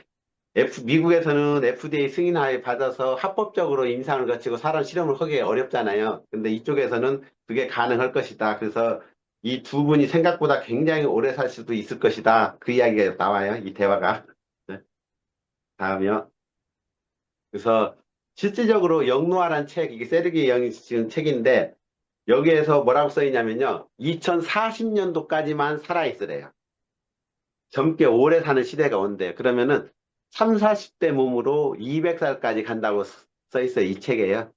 미국에서는 FDA 승인하에 받아서 합법적으로 임상을 거치고 사람 실험을 하기 어렵잖아요. 근데 이쪽에서는 그게 가능할 것이다. 그래서 이 두 분이 생각보다 굉장히 오래 살 수도 있을 것이다. 그 이야기가 나와요. 이 대화가. 네. 다음이요. 그래서 실질적으로 영노화란 책, 이게 세르게이 영이 지은 책인데 여기에서 뭐라고 써 있냐면요. 2040년도까지만 살아있으래요. 젊게 오래 사는 시대가 온대요. 그러면은 3, 40대 몸으로 200살까지 간다고 써 있어요. 이 책에요.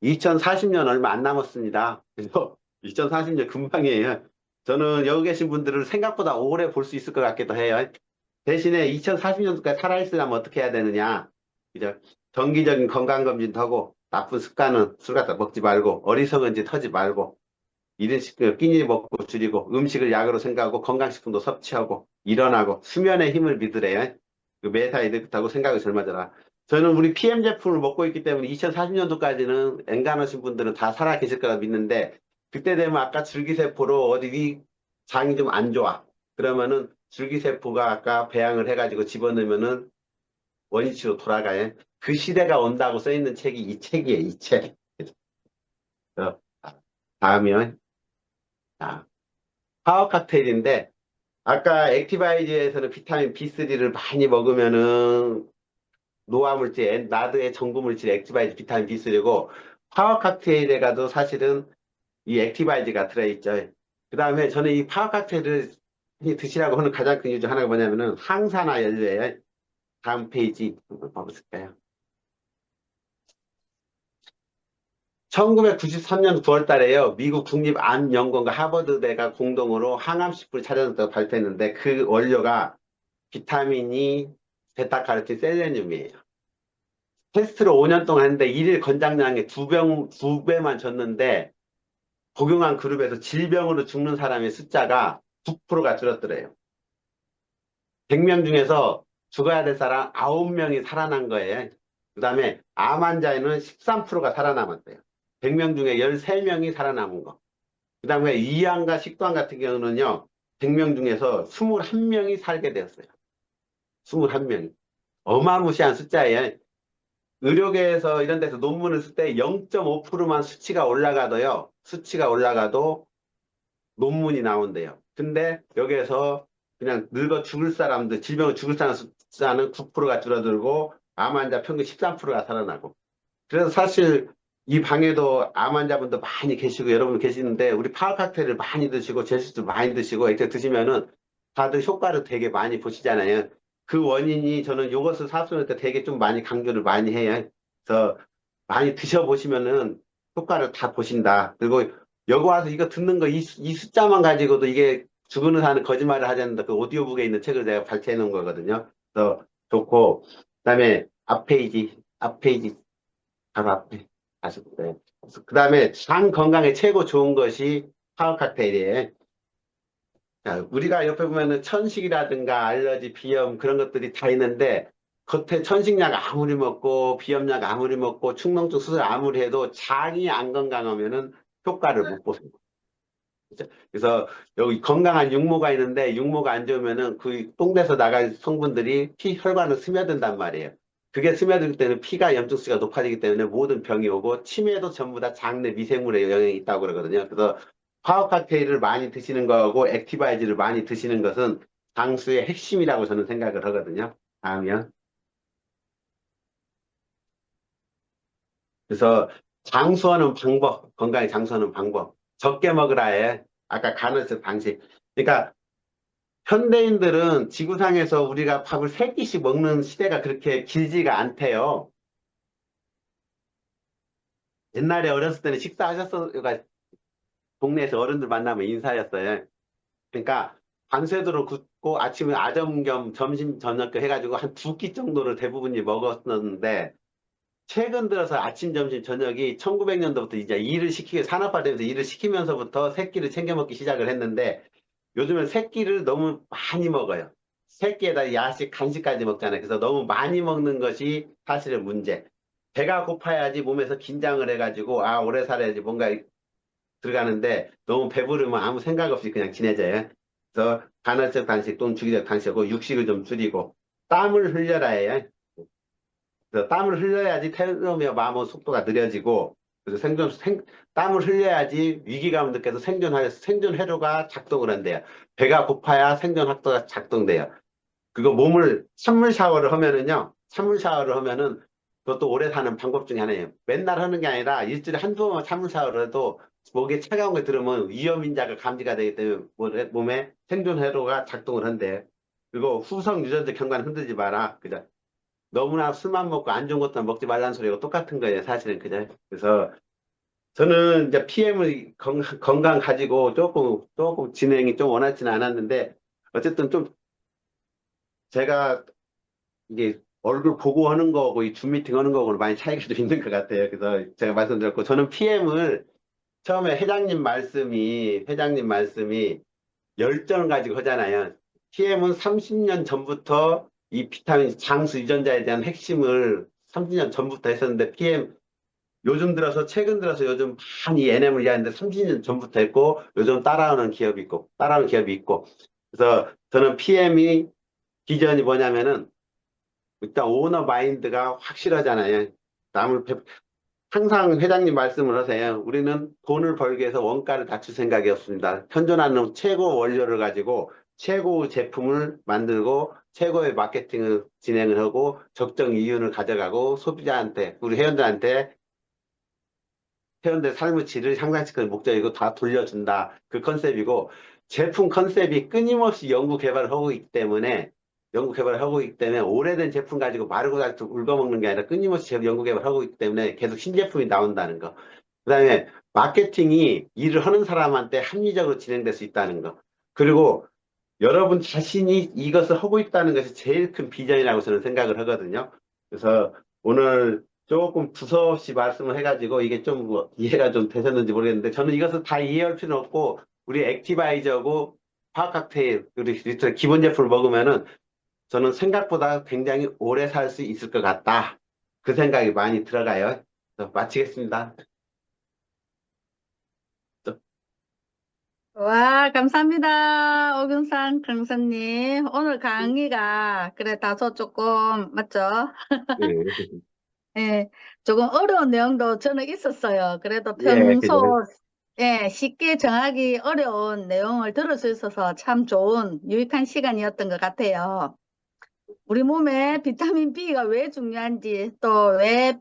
2040년 얼마 안 남았습니다. 그래서 2040년 금방이에요. 저는 여기 계신 분들을 생각보다 오래 볼 수 있을 것 같기도 해요. 대신에 2040년도까지 살아있으려면 어떻게 해야 되느냐. 그죠? 정기적인 건강검진도 하고 나쁜 습관은 술 갖다 먹지 말고 어리석은 짓 하지 말고 이런 식으로 끼니 먹고 줄이고 음식을 약으로 생각하고 건강식품도 섭취하고 일어나고 수면의 힘을 믿으래요. 그 매사에 그렇다고 생각이 젊어져라. 저는 우리 PM 제품을 먹고 있기 때문에 2040년도까지는 엔간하신 분들은 다 살아 계실 거라 믿는데 그때 되면 아까 줄기세포로 어디 위 장이 좀 안 좋아. 그러면은 줄기세포가 아까 배양을 해가지고 집어넣으면은 원위치로 돌아가요. 그 시대가 온다고 써 있는 책이 이 책이에요. 이 책. 어, 다음이요. 아, 파워 칵테일인데 아까 액티바이즈에서는 비타민 B3를 많이 먹으면은 노화물질, 나드의 전구물질 액티바이즈 비타민 B3고 파워 칵테일에 가도 사실은 이 액티바이즈가 들어있죠. 그 다음에 저는 이 파워 칵테일을 드시라고 하는 가장 큰 이유 중 하나가 뭐냐면은 항산화 연료예요. 다음 페이지 한번 봐보실까요? 1993년 9월 달에요. 미국 국립암연구원과 하버드대가 공동으로 항암식품을 찾아냈다고 발표했는데 그 원료가 비타민이 베타카로틴 셀레늄이에요. 테스트를 5년 동안 했는데 일일 권장량의 두 배만 줬는데 복용한 그룹에서 질병으로 죽는 사람의 숫자가 9%가 줄었더래요. 100명 중에서 죽어야 될 사람 9명이 살아난 거예요. 그 다음에 암 환자에는 13%가 살아남았대요. 100명 중에 13명이 살아남은 거. 그 다음에 위암과 식도암 같은 경우는요, 100명 중에서 21명이 살게 되었어요. 21명이. 어마무시한 숫자예요. 의료계에서 이런 데서 논문을 쓸 때 0.5%만 수치가 올라가도요, 수치가 올라가도 논문이 나온대요. 근데 여기에서 그냥 늙어 죽을 사람들, 질병을 죽을 사람 숫자는 9%가 줄어들고 암 환자 평균 13%가 살아나고. 그래서 사실 이 방에도 암 환자분도 많이 계시고 여러분 계시는데 우리 파워 칵테일을 많이 드시고 제시도 많이 드시고 이렇게 드시면은 다들 효과를 되게 많이 보시잖아요. 그 원인이 저는 요것을 사수할 때 되게 좀 많이 강조를 많이 해요. 그래서 많이 드셔보시면은 효과를 다 보신다. 그리고 여기 와서 이거 듣는 거 이 숫자만 가지고도 이게 죽어는 사는 거짓말을 하자는데 그 오디오북에 있는 책을 내가 발췌해 놓은 거거든요. 그래서 좋고 그다음에 앞 페이지 바로 앞에 가서 네. 그다음에 장 건강에 최고 좋은 것이 파워 칵테일이에요. 자, 우리가 옆에 보면은 천식이라든가 알러지, 비염 그런 것들이 다 있는데 겉에 천식약 아무리 먹고 비염약 아무리 먹고 축농증 수술 아무리 해도 장이 안 건강하면은 효과를 못 보는 거예요. 그죠? 그래서 여기 건강한 육모가 있는데 육모가 안 좋으면은 그 똥돼서 나갈 성분들이 피 혈관을 스며든단 말이에요. 그게 스며들기 때문에 피가 염증수가 높아지기 때문에 모든 병이 오고 치매도 전부 다 장내 미생물에 영향이 있다고 그러거든요. 그래서 파워 칵테일을 많이 드시는 거하고 액티바이즈를 많이 드시는 것은 장수의 핵심이라고 저는 생각을 하거든요. 다음이요. 그래서 장수하는 방법, 건강에 장수하는 방법. 적게 먹으라 해. 아까 간헐적 단식. 그러니까 현대인들은 지구상에서 우리가 밥을 세 끼씩 먹는 시대가 그렇게 길지가 않대요. 옛날에 어렸을 때는 식사하셨어요? 동네에서 어른들 만나면 인사였어요. 그러니까 밤새도록 굽고 아침에 아점 겸 점심 저녁 해가지고 한 두 끼 정도를 대부분이 먹었었는데 최근 들어서 아침 점심 저녁이 1900년도부터 이제 일을 시키게 산업화되면서 일을 시키면서부터 세 끼를 챙겨 먹기 시작을 했는데 요즘은 세 끼를 너무 많이 먹어요. 세 끼에다 야식 간식까지 먹잖아요. 그래서 너무 많이 먹는 것이 사실은 문제. 배가 고파야지 몸에서 긴장을 해가지고 아 오래 살아야지 뭔가 들어가는데 너무 배부르면 아무 생각 없이 그냥 지내져요. 그래서 간헐적 단식 또는 주기적 단식하고 육식을 좀 줄이고 땀을 흘려라 해요. 그래서 땀을 흘려야지 텔로미어 마모 속도가 느려지고 그래서 땀을 흘려야지 위기감을 느껴서 생존 회로가 작동을 한대요. 배가 고파야 생존 학도가 작동돼요. 그거 몸을 찬물 샤워를 하면은요. 찬물 샤워를 하면은 그것도 오래 사는 방법 중에 하나예요. 맨날 하는 게 아니라 일주일에 한두 번만 찬물 샤워를 해도 목에 차가운 거 들으면 위험인자가 감지가 되기 때문에 몸에 생존 회로가 작동을 한대. 그리고 후성 유전자 경관 흔들지 마라. 그죠? 너무나 술만 먹고 안 좋은 것도 먹지 말라는 소리가 똑같은 거예요, 사실은. 그죠? 그래서 저는 이제 PM을 건강 가지고 조금 진행이 좀 원활치는 않았는데, 어쨌든 좀 제가 이게 얼굴 보고 하는 거고 이 줌 미팅 하는 거고 많이 차이가 좀 있는 것 같아요. 그래서 제가 말씀드렸고, 저는 PM을 처음에 회장님 말씀이 열정을 가지고 하잖아요. TM은 30년 전부터 이 비타민 장수 유전자에 대한 핵심을 30년 전부터 했었는데 PM 요즘 들어서 최근 들어서 요즘 많이 NM을 이해하는데 30년 전부터 했고 요즘 따라오는 기업이 있고 그래서 저는 PM이 비전이 뭐냐면은 일단 오너 마인드가 확실하잖아요. 남을 항상 회장님 말씀을 하세요. 우리는 돈을 벌기 위해서 원가를 낮출 생각이 없습니다. 현존하는 최고 원료를 가지고 최고 제품을 만들고 최고의 마케팅을 진행을 하고 적정 이윤을 가져가고 소비자한테 우리 회원들 삶의 질을 향상시키는 목적이고 다 돌려준다. 그 컨셉이고 제품 컨셉이 끊임없이 연구 개발을 하고 있기 때문에 오래된 제품 가지고 마르고 닳고 울거먹는 게 아니라 끊임없이 연구 개발을 하고 있기 때문에 계속 신제품이 나온다는 거. 그다음에 마케팅이 일을 하는 사람한테 합리적으로 진행될 수 있다는 거. 그리고 여러분 자신이 이것을 하고 있다는 것이 제일 큰 비전이라고 저는 생각을 하거든요. 그래서 오늘 조금 두서없이 말씀을 해가지고 이게 좀 이해가 좀 되셨는지 모르겠는데 저는 이것을 다 이해할 필요는 없고 우리 액티바이저고 화학 칵테일 우리 리스트 기본 제품을 먹으면은 저는 생각보다 굉장히 오래 살 수 있을 것 같다. 그 생각이 많이 들어가요. 그래서 마치겠습니다. 와, 감사합니다. 오경산 강사님. 오늘 강의가, 그래, 다소 조금, 맞죠? 네. 예, 조금 어려운 내용도 저는 있었어요. 그래도 예, 그죠. 평소, 예, 쉽게 정하기 어려운 내용을 들을 수 있어서 참 좋은, 유익한 시간이었던 것 같아요. 우리 몸에 비타민 B가 왜 중요한지, 또 왜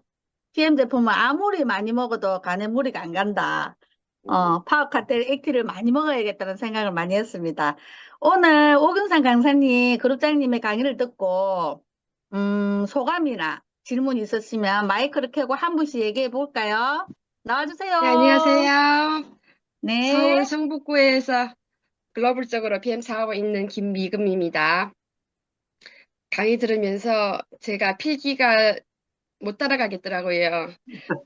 PM 제품을 아무리 많이 먹어도 간에 무리가 안 간다. 파워카텔 액티를 많이 먹어야겠다는 생각을 많이 했습니다. 오늘 오경산 강사님, 그룹장님의 강의를 듣고, 소감이나 질문 있으시면 마이크를 켜고 한 분씩 얘기해 볼까요? 네, 나와주세요. 안녕하세요. 서울 네. 성북구에서 글로벌적으로 PM 사업을 있는 김미금입니다. 강의 들으면서 제가 필기가 못 따라가겠더라고요.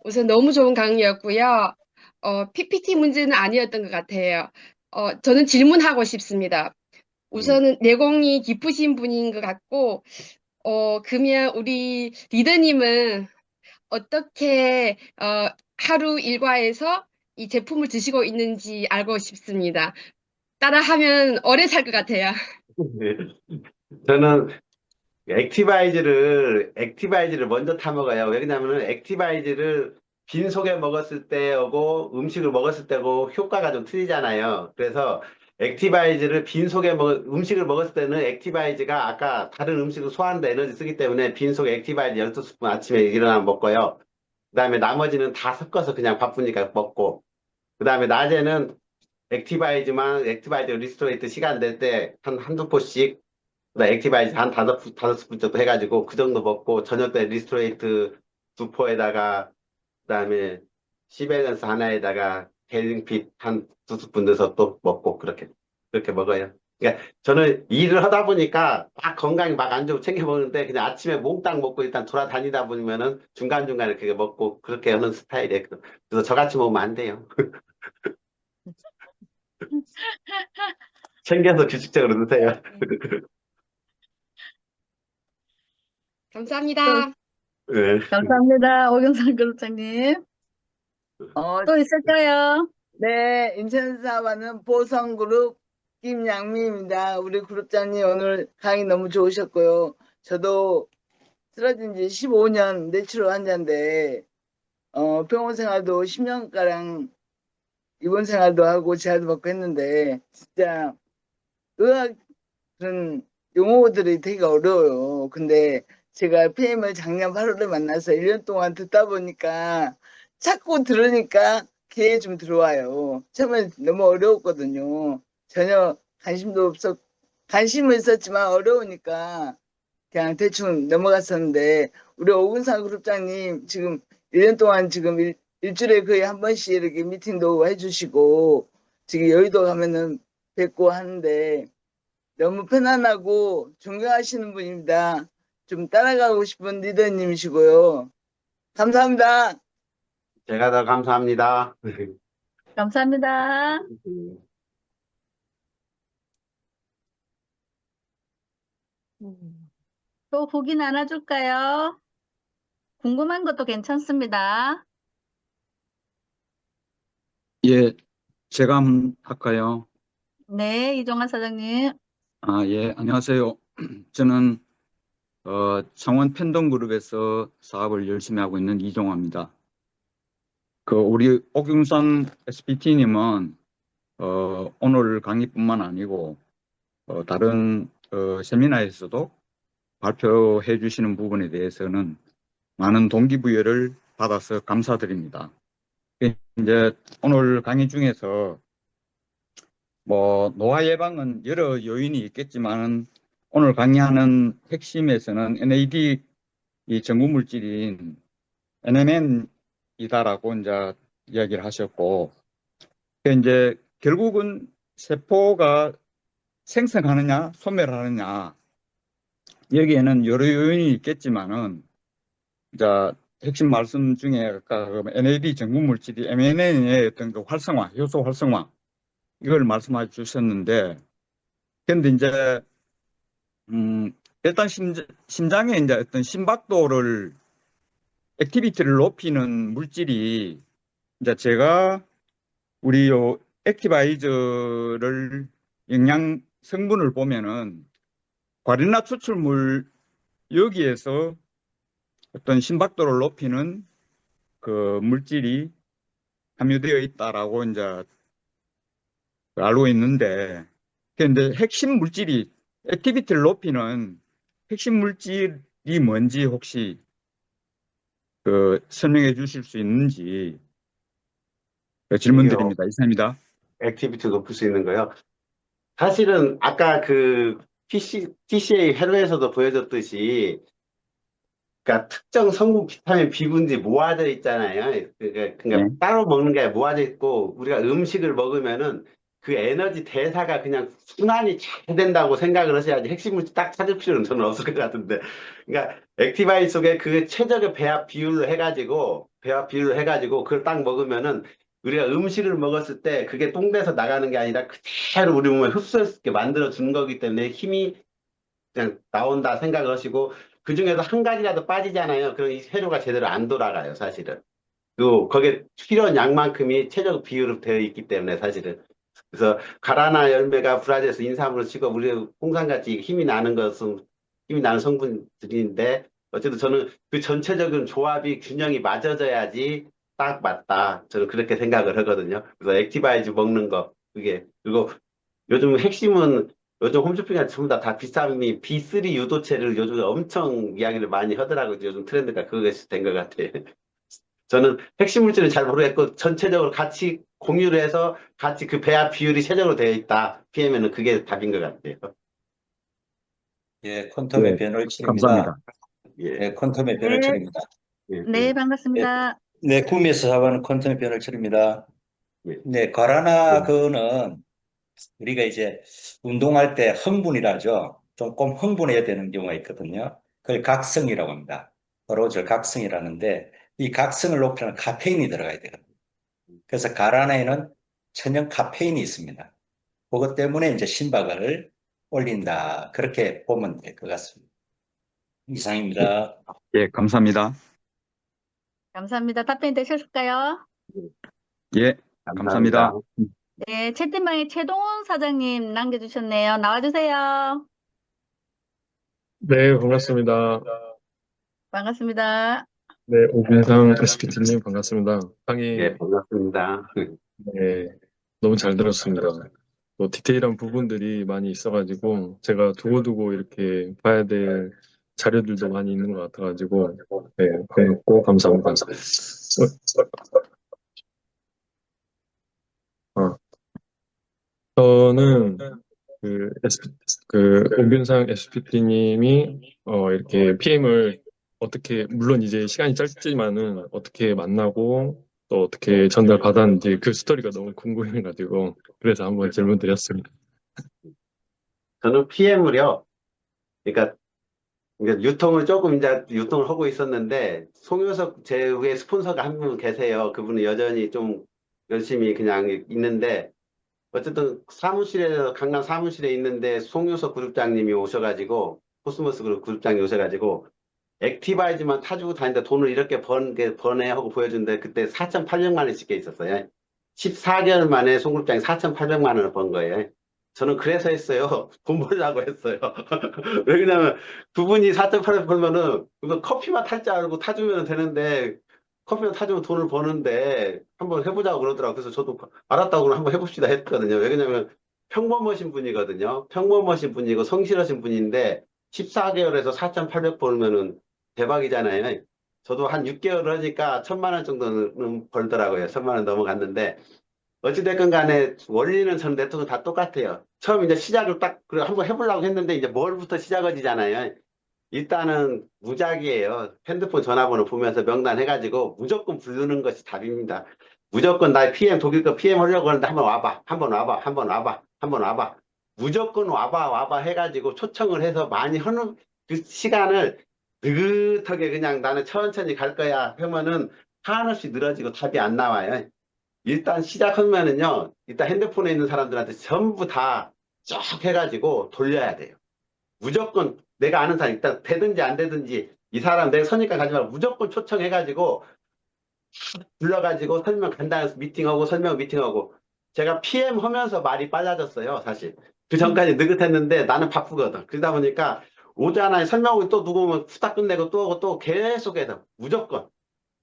우선 너무 좋은 강의였고요. PPT 문제는 아니었던 것 같아요. 저는 질문하고 싶습니다. 우선은 내공이 깊으신 분인 것 같고, 그러면 우리 리더님은 어떻게 하루 일과에서 이 제품을 드시고 있는지 알고 싶습니다. 따라하면 오래 살 것 같아요. 네. 저는 액티바이즈를 먼저 타 먹어요. 왜냐면은 액티바이즈를 빈속에 먹었을 때하고 음식을 먹었을 때고 효과가 좀 틀리잖아요. 그래서 액티바이즈를 음식을 먹었을 때는 액티바이즈가 아까 다른 음식을 소화하는데 에너지 쓰기 때문에 빈속에 액티바이즈 12스푼 아침에 일어나면 먹고요. 그 다음에 나머지는 다 섞어서 그냥 바쁘니까 먹고. 그 다음에 낮에는 액티바이즈 리스토레이트 시간 될 때 한두 포씩 액티바이즈 한 다섯 스푼 정도 해가지고 그 정도 먹고 저녁 때 리스토레이트 두 포에다가 그다음에 시베넌스 하나에다가 갤링핏 한 두 스푼 넣어서 또 먹고 그렇게 먹어요. 그러니까 저는 일을 하다 보니까 막 건강이 막 안 좋고 챙겨 먹는데 그냥 아침에 몽땅 먹고 일단 돌아다니다 보면은 중간중간에 이렇게 먹고 그렇게 하는 스타일이에요. 그래서 저같이 먹으면 안 돼요. 챙겨서 규칙적으로 드세요. 감사합니다. 네. 감사합니다. 오경산 그룹장님. 어, 또 있을까요? 네, 인천 사업하는 보성그룹 김양미입니다. 우리 그룹장님 오늘 강의 너무 좋으셨고요. 저도 쓰러진 지 15년 뇌치료 환자인데, 병원 생활도 10년가량 입원 생활도 하고 제한도 받고 했는데, 진짜 의학은 용어들이 되게 어려워요. 근데 제가 PM을 작년 8월에 만나서 1년 동안 듣다 보니까 자꾸 들으니까 귀에 좀 들어와요. 처음에 너무 어려웠거든요. 전혀 관심은 있었지만 어려우니까 그냥 대충 넘어갔었는데 우리 오근상 그룹장님 지금 1년 동안 지금 일주일에 거의 한 번씩 이렇게 미팅도 해주시고 지금 여의도 가면은 뵙고 하는데 너무 편안하고 존경하시는 분입니다. 좀 따라가고 싶은 리더님이시고요. 감사합니다. 제가 더 감사합니다. 감사합니다. 또 후기 나눠줄까요? 궁금한 것도 괜찮습니다. 예, 제가 한번 할까요? 네, 이종환 사장님. 예, 안녕하세요. 저는 창원 팬덤그룹에서 사업을 열심히 하고 있는 이종화입니다. 우리 옥윤산 SPT님은 오늘 강의뿐만 아니고 다른 세미나에서도 발표해 주시는 부분에 대해서는 많은 동기부여를 받아서 감사드립니다. 이제 오늘 강의 중에서 노화 예방은 여러 요인이 있겠지만 오늘 강의하는 핵심에서는 NAD 이 전구 물질인 NMN이다라고 이제 이야기를 하셨고, 이제 결국은 세포가 생성하느냐 소멸하느냐 여기에는 여러 요인이 있겠지만은 자, 핵심 말씀 중에 아까 그 NAD 전구 물질이 mNN의 어떤 그 활성화, 효소 활성화 이걸 말씀해 주셨는데, 근데 이제 일단 심장의 이제 어떤 심박도를 액티비티를 높이는 물질이 이제 제가 우리 요 액티바이저를 영양 성분을 보면은 과린화 추출물 여기에서 어떤 심박도를 높이는 그 물질이 함유되어 있다라고 이제 알고 있는데, 근데 핵심 물질이 액티비티를 높이는 핵심 물질이 뭔지 혹시 그 설명해 주실 수 있는지 질문 이게요, 드립니다. 이상입니다. 액티비티 높일 수 있는 거요. 사실은 아까 그 TCA 회로에서도 보여줬듯이, 그러니까 특정 성분 비타민 B군지 모아져 있잖아요. 그러니까 네. 따로 먹는 게 아니라 모아져 있고, 우리가 음식을 먹으면은 그 에너지 대사가 그냥 순환이 잘 된다고 생각을 하셔야지 핵심 물질 딱 찾을 필요는 저는 없을 것 같은데. 그러니까 액티바이 속에 그 최적의 배합 비율로 해가지고 그걸 딱 먹으면은 우리가 음식을 먹었을 때 그게 똥돼서 나가는 게 아니라 그대로 우리 몸에 흡수할 수 있게 만들어 주는 거기 때문에 힘이 그냥 나온다 생각을 하시고, 그 중에서 한 가지라도 빠지잖아요. 그럼 이 회로가 제대로 안 돌아가요, 사실은. 그 거기에 필요한 양만큼이 최적 비율로 되어 있기 때문에 사실은. 그래서 가라나 열매가 브라질에서 인삼으로 치고 우리 홍삼같이 힘이 나는 성분들인데, 어쨌든 저는 그 전체적인 조합이 균형이 맞아져야지 딱 맞다. 저는 그렇게 생각을 하거든요. 그래서 액티바이즈 먹는 거 그게, 그리고 요즘 핵심은, 요즘 홈쇼핑이 전부 다 비타민 B3 유도체를 요즘 엄청 이야기를 많이 하더라고요. 요즘 트렌드가 그것이 된 것 같아요. 저는 핵심 물질은 잘 모르겠고 전체적으로 같이 공유를 해서 같이 그 배합 비율이 최적으로 되어 있다. PM에는 그게 답인 것 같아요. 예, 퀀텀의 네, 변월출입니다. 감사합니다. 예, 예, 퀀텀의 네, 변월출입니다. 예, 네, 예, 반갑습니다. 네, 구미에서 사업하는 퀀텀의 변월출입니다. 예, 네, 가라나 예. 그거는 우리가 이제 운동할 때 흥분이라죠. 조금 흥분해야 되는 경우가 있거든요. 그걸 각성이라고 합니다. 바로 저 각성이라는데, 이 각성을 높이는 카페인이 들어가야 되거든요. 그래서 가라나에는 천연 카페인이 있습니다. 그것 때문에 이제 심박을 올린다. 그렇게 보면 될 것 같습니다. 이상입니다. 예, 감사합니다. 감사합니다. 답변 되셨을까요? 예, 감사합니다. 감사합니다. 네, 채팅방에 최동훈 사장님 남겨주셨네요. 나와주세요. 네, 반갑습니다. 반갑습니다. 네, 오균상 SPT님 반갑습니다. 예, 강의 반갑습니다. 네, 너무 잘 들었습니다. 뭐 디테일한 부분들이 많이 있어가지고 제가 두고두고 이렇게 봐야 될 자료들도 많이 있는 것 같아가지고 네, 반갑고 감사합니다. 어, 저는 그 오균상 SPT님이 이렇게 PM을 어떻게, 물론 이제 시간이 짧지만은 어떻게 만나고 또 어떻게 전달받았는지 그 스토리가 너무 궁금해가지고 그래서 한번 질문 드렸습니다. 저는 PM을요. 그러니까 유통을 조금 이제 유통을 하고 있었는데, 송효석 제 위에 스폰서가 한 분 계세요. 그분은 여전히 좀 열심히 그냥 있는데, 어쨌든 강남 사무실에 있는데 송효석 그룹장님이 오셔가지고, 코스모스 그룹 그룹장이 오셔가지고 액티바이즈만 타주고 다니는데 돈을 이렇게 버네 하고 보여준데, 그때 4,800만 원씩 게 있었어요. 14개월 만에 송 그룹장이 4,800만 원을 번 거예요. 저는 그래서 했어요. 돈 벌려고 했어요. 왜냐면 그분이 4,800 벌면은 그거 커피만 탈 줄 알고 타주면 되는데, 커피만 타주면 돈을 버는데 한번 해보자고 그러더라고요. 그래서 저도 알았다고 그럼 한번 해봅시다 했거든요. 왜냐면 평범하신 분이거든요. 평범하신 분이고 성실하신 분인데 14개월에서 4,800 벌면은 대박이잖아요. 저도 한 6개월 하니까 1,000만 원 정도는 벌더라고요. 1,000만 원 넘어갔는데, 어찌됐건 간에 원리는 전 네트워크 다 똑같아요. 처음 이제 시작을 딱 그래 한번 해보려고 했는데 이제 뭘부터 시작하지잖아요. 일단은 무작위예요. 핸드폰 전화번호 보면서 명단 해가지고 무조건 부르는 것이 답입니다. 무조건 나 PM 독일 거 PM 하려고 하는데 한번 와봐, 한번 와봐, 한번 와봐, 한번 와봐. 무조건 와봐 해가지고 초청을 해서 많이 하는 그 시간을 느긋하게 그냥 나는 천천히 갈 거야 하면은 한없이 늘어지고 답이 안 나와요. 일단 시작하면은요, 일단 핸드폰에 있는 사람들한테 전부 다 쭉 해가지고 돌려야 돼요. 무조건 내가 아는 사람, 일단 되든지 안 되든지 이 사람 내가 선입관 가지 말고 무조건 초청해가지고 불러가지고 설명 간단해서 미팅하고 설명 미팅하고 제가 PM 하면서 말이 빨라졌어요, 사실. 그 전까지 느긋했는데 나는 바쁘거든. 그러다 보니까 오잖아요. 설명하고 또 누구 오면 후딱 끝내고 또 하고 또 계속 해서 무조건.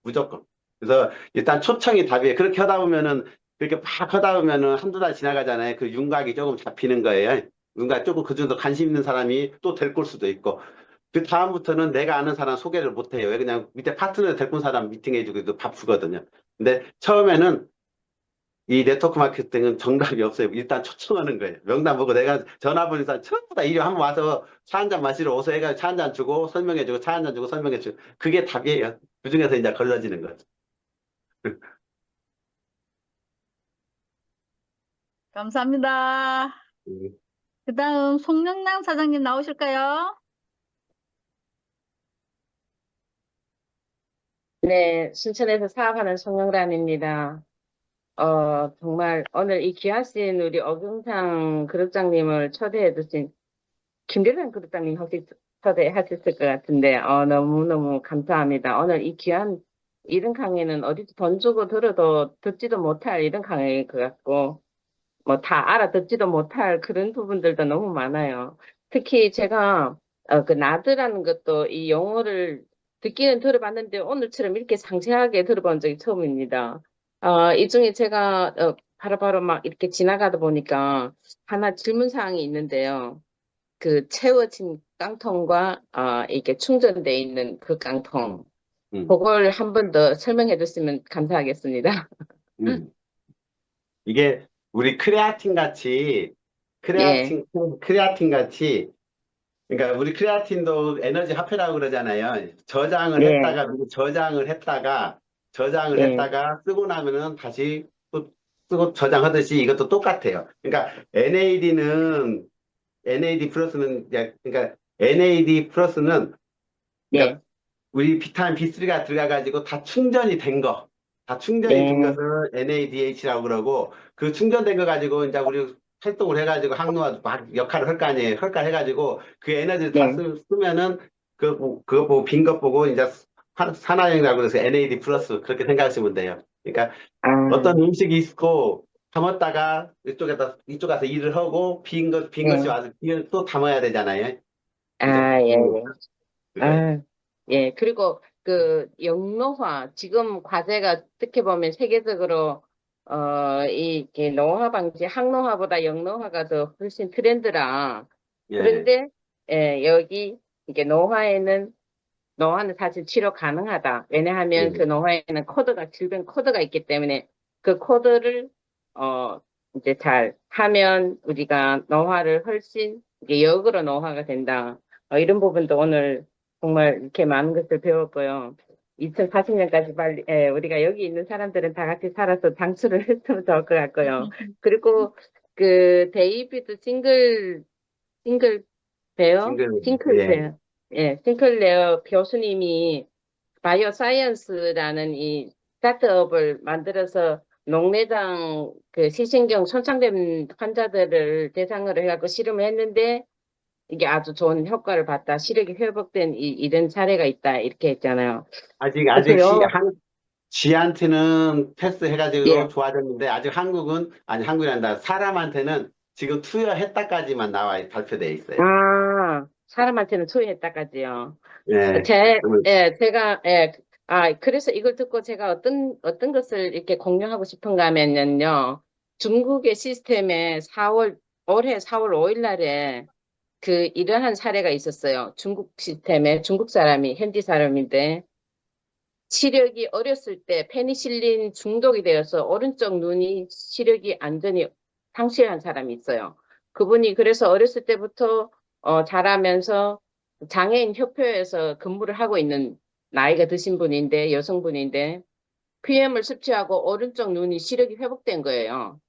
무조건. 그래서 일단 초청이 답이에요. 그렇게 하다 보면은 그렇게 막 하다 보면은 한두 달 지나가잖아요. 그 윤곽이 조금 잡히는 거예요. 윤곽 조금 그 정도 관심 있는 사람이 또 데리고 올 수도 있고. 그 다음부터는 내가 아는 사람 소개를 못 해요. 왜 그냥 밑에 파트너 데리고 온 사람 미팅해주기도 바쁘거든요. 근데 처음에는 이 네트워크 마케팅은 정답이 없어요. 일단 초청하는 거예요. 명단 보고 내가 전화번호상 전부 다 이리 한번 와서 차 한잔 마시러 오서 해가지고 차 한잔 주고 설명해주고 차 한잔 주고 설명해주고 그게 답이에요. 그 중에서 이제 걸러지는 거죠. 감사합니다. 음. 그 다음 송영남 사장님 나오실까요? 네, 순천에서 사업하는 송영란입니다. 정말 오늘 이 귀하신 우리 어경상 그룹장님을 초대해 주신 김대란 그룹장님 혹시 초대하셨을 것 같은데, 너무너무 감사합니다. 오늘 이 귀한 이런 강의는 어디서 돈 주고 들어도 듣지도 못할 이런 강의일 것 같고, 뭐 다 알아듣지도 못할 그런 부분들도 너무 많아요. 특히 제가 그 나드라는 것도 이 용어를 듣기는 들어봤는데 오늘처럼 이렇게 상세하게 들어본 적이 처음입니다. 이 중에 제가 바로바로 막 이렇게 지나가다 보니까 하나 질문 사항이 있는데요. 그 채워진 깡통과 이게 충전돼 있는 그 깡통, 음. 그걸 한 번 더 설명해 줬으면 감사하겠습니다. 음. 이게 우리 크레아틴 같이 예, 크레아틴 같이 그러니까 우리 크레아틴도 에너지 화폐라고 그러잖아요. 예, 저장을 예, 했다가 쓰고 나면은 다시 또 쓰고 저장하듯이 이것도 똑같아요. 그러니까 NAD 플러스는 그러니까 NAD 플러스는 그러니까 예, 우리 비타민 B3가 들어가가지고 다 충전이 된 네. 것을 NADH라고 그러고, 그 충전된 거 가지고 이제 우리 활동을 해가지고 항노화 막 역할을 할 거 아니에요. 헐까 해가지고 그 에너지를 다 네. 쓰면은 그거 보고 빈 것 보고 이제 산화형이라고 그래서 NAD 플러스 그렇게 생각하시면 돼요. 그러니까 아, 어떤 음식이 있고 담았다가 이쪽 가서 일을 하고 빈 것이 네. 와서 또 담아야 되잖아요. 그죠? 아, 예, 예. 그거예요. 아, 예. 그리고 그 영노화, 지금 과제가 어떻게 보면 세계적으로, 이게 노화 방지, 항노화보다 영노화가 더 훨씬 트렌드라. 예. 그런데, 예, 여기, 이게 노화는 사실 치료 가능하다. 예. 왜냐하면 그 노화에는 질병 코드가 있기 때문에 그 코드를, 어, 이제 잘 하면 우리가 노화를 훨씬 이게 역으로 노화가 된다. 이런 부분도 오늘 정말 이렇게 많은 것을 배웠고요. 2040년까지 빨리, 우리가 여기 있는 사람들은 다 같이 살아서 장수를 했으면 좋을 것 같고요. 그리고 그 데이비드 싱글 베어? 예. 싱클베어. 예, 싱클레어 교수님이 바이오 사이언스라는 이 스타트업을 만들어서 녹내장 그 시신경 손상된 환자들을 대상으로 해갖고 실험을 했는데 이게 아주 좋은 효과를 봤다. 시력이 회복된 이런 사례가 있다. 이렇게 했잖아요. 아직 그래서요. 쥐한테는 테스트 예. 해가지고 좋아졌는데, 아직 한국이란다. 사람한테는 지금 투여했다까지만 발표돼 있어요. 사람한테는 소유했다까지요. 예. 그러면, 그래서 이걸 듣고 제가 어떤 것을 이렇게 공유하고 싶은가 하면요. 중국의 시스템에 올해 4월 5일 날에 이러한 사례가 있었어요. 중국 시스템에 중국 사람이, 현지 사람인데, 시력이 어렸을 때 페니실린 중독이 되어서 오른쪽 눈이 시력이 완전히 상실한 사람이 있어요. 그분이 그래서 어렸을 때부터 자라면서 장애인 협회에서 근무를 하고 있는 나이가 드신 분인데, 여성분인데, PM을 섭취하고 오른쪽 눈이 시력이 회복된 거예요.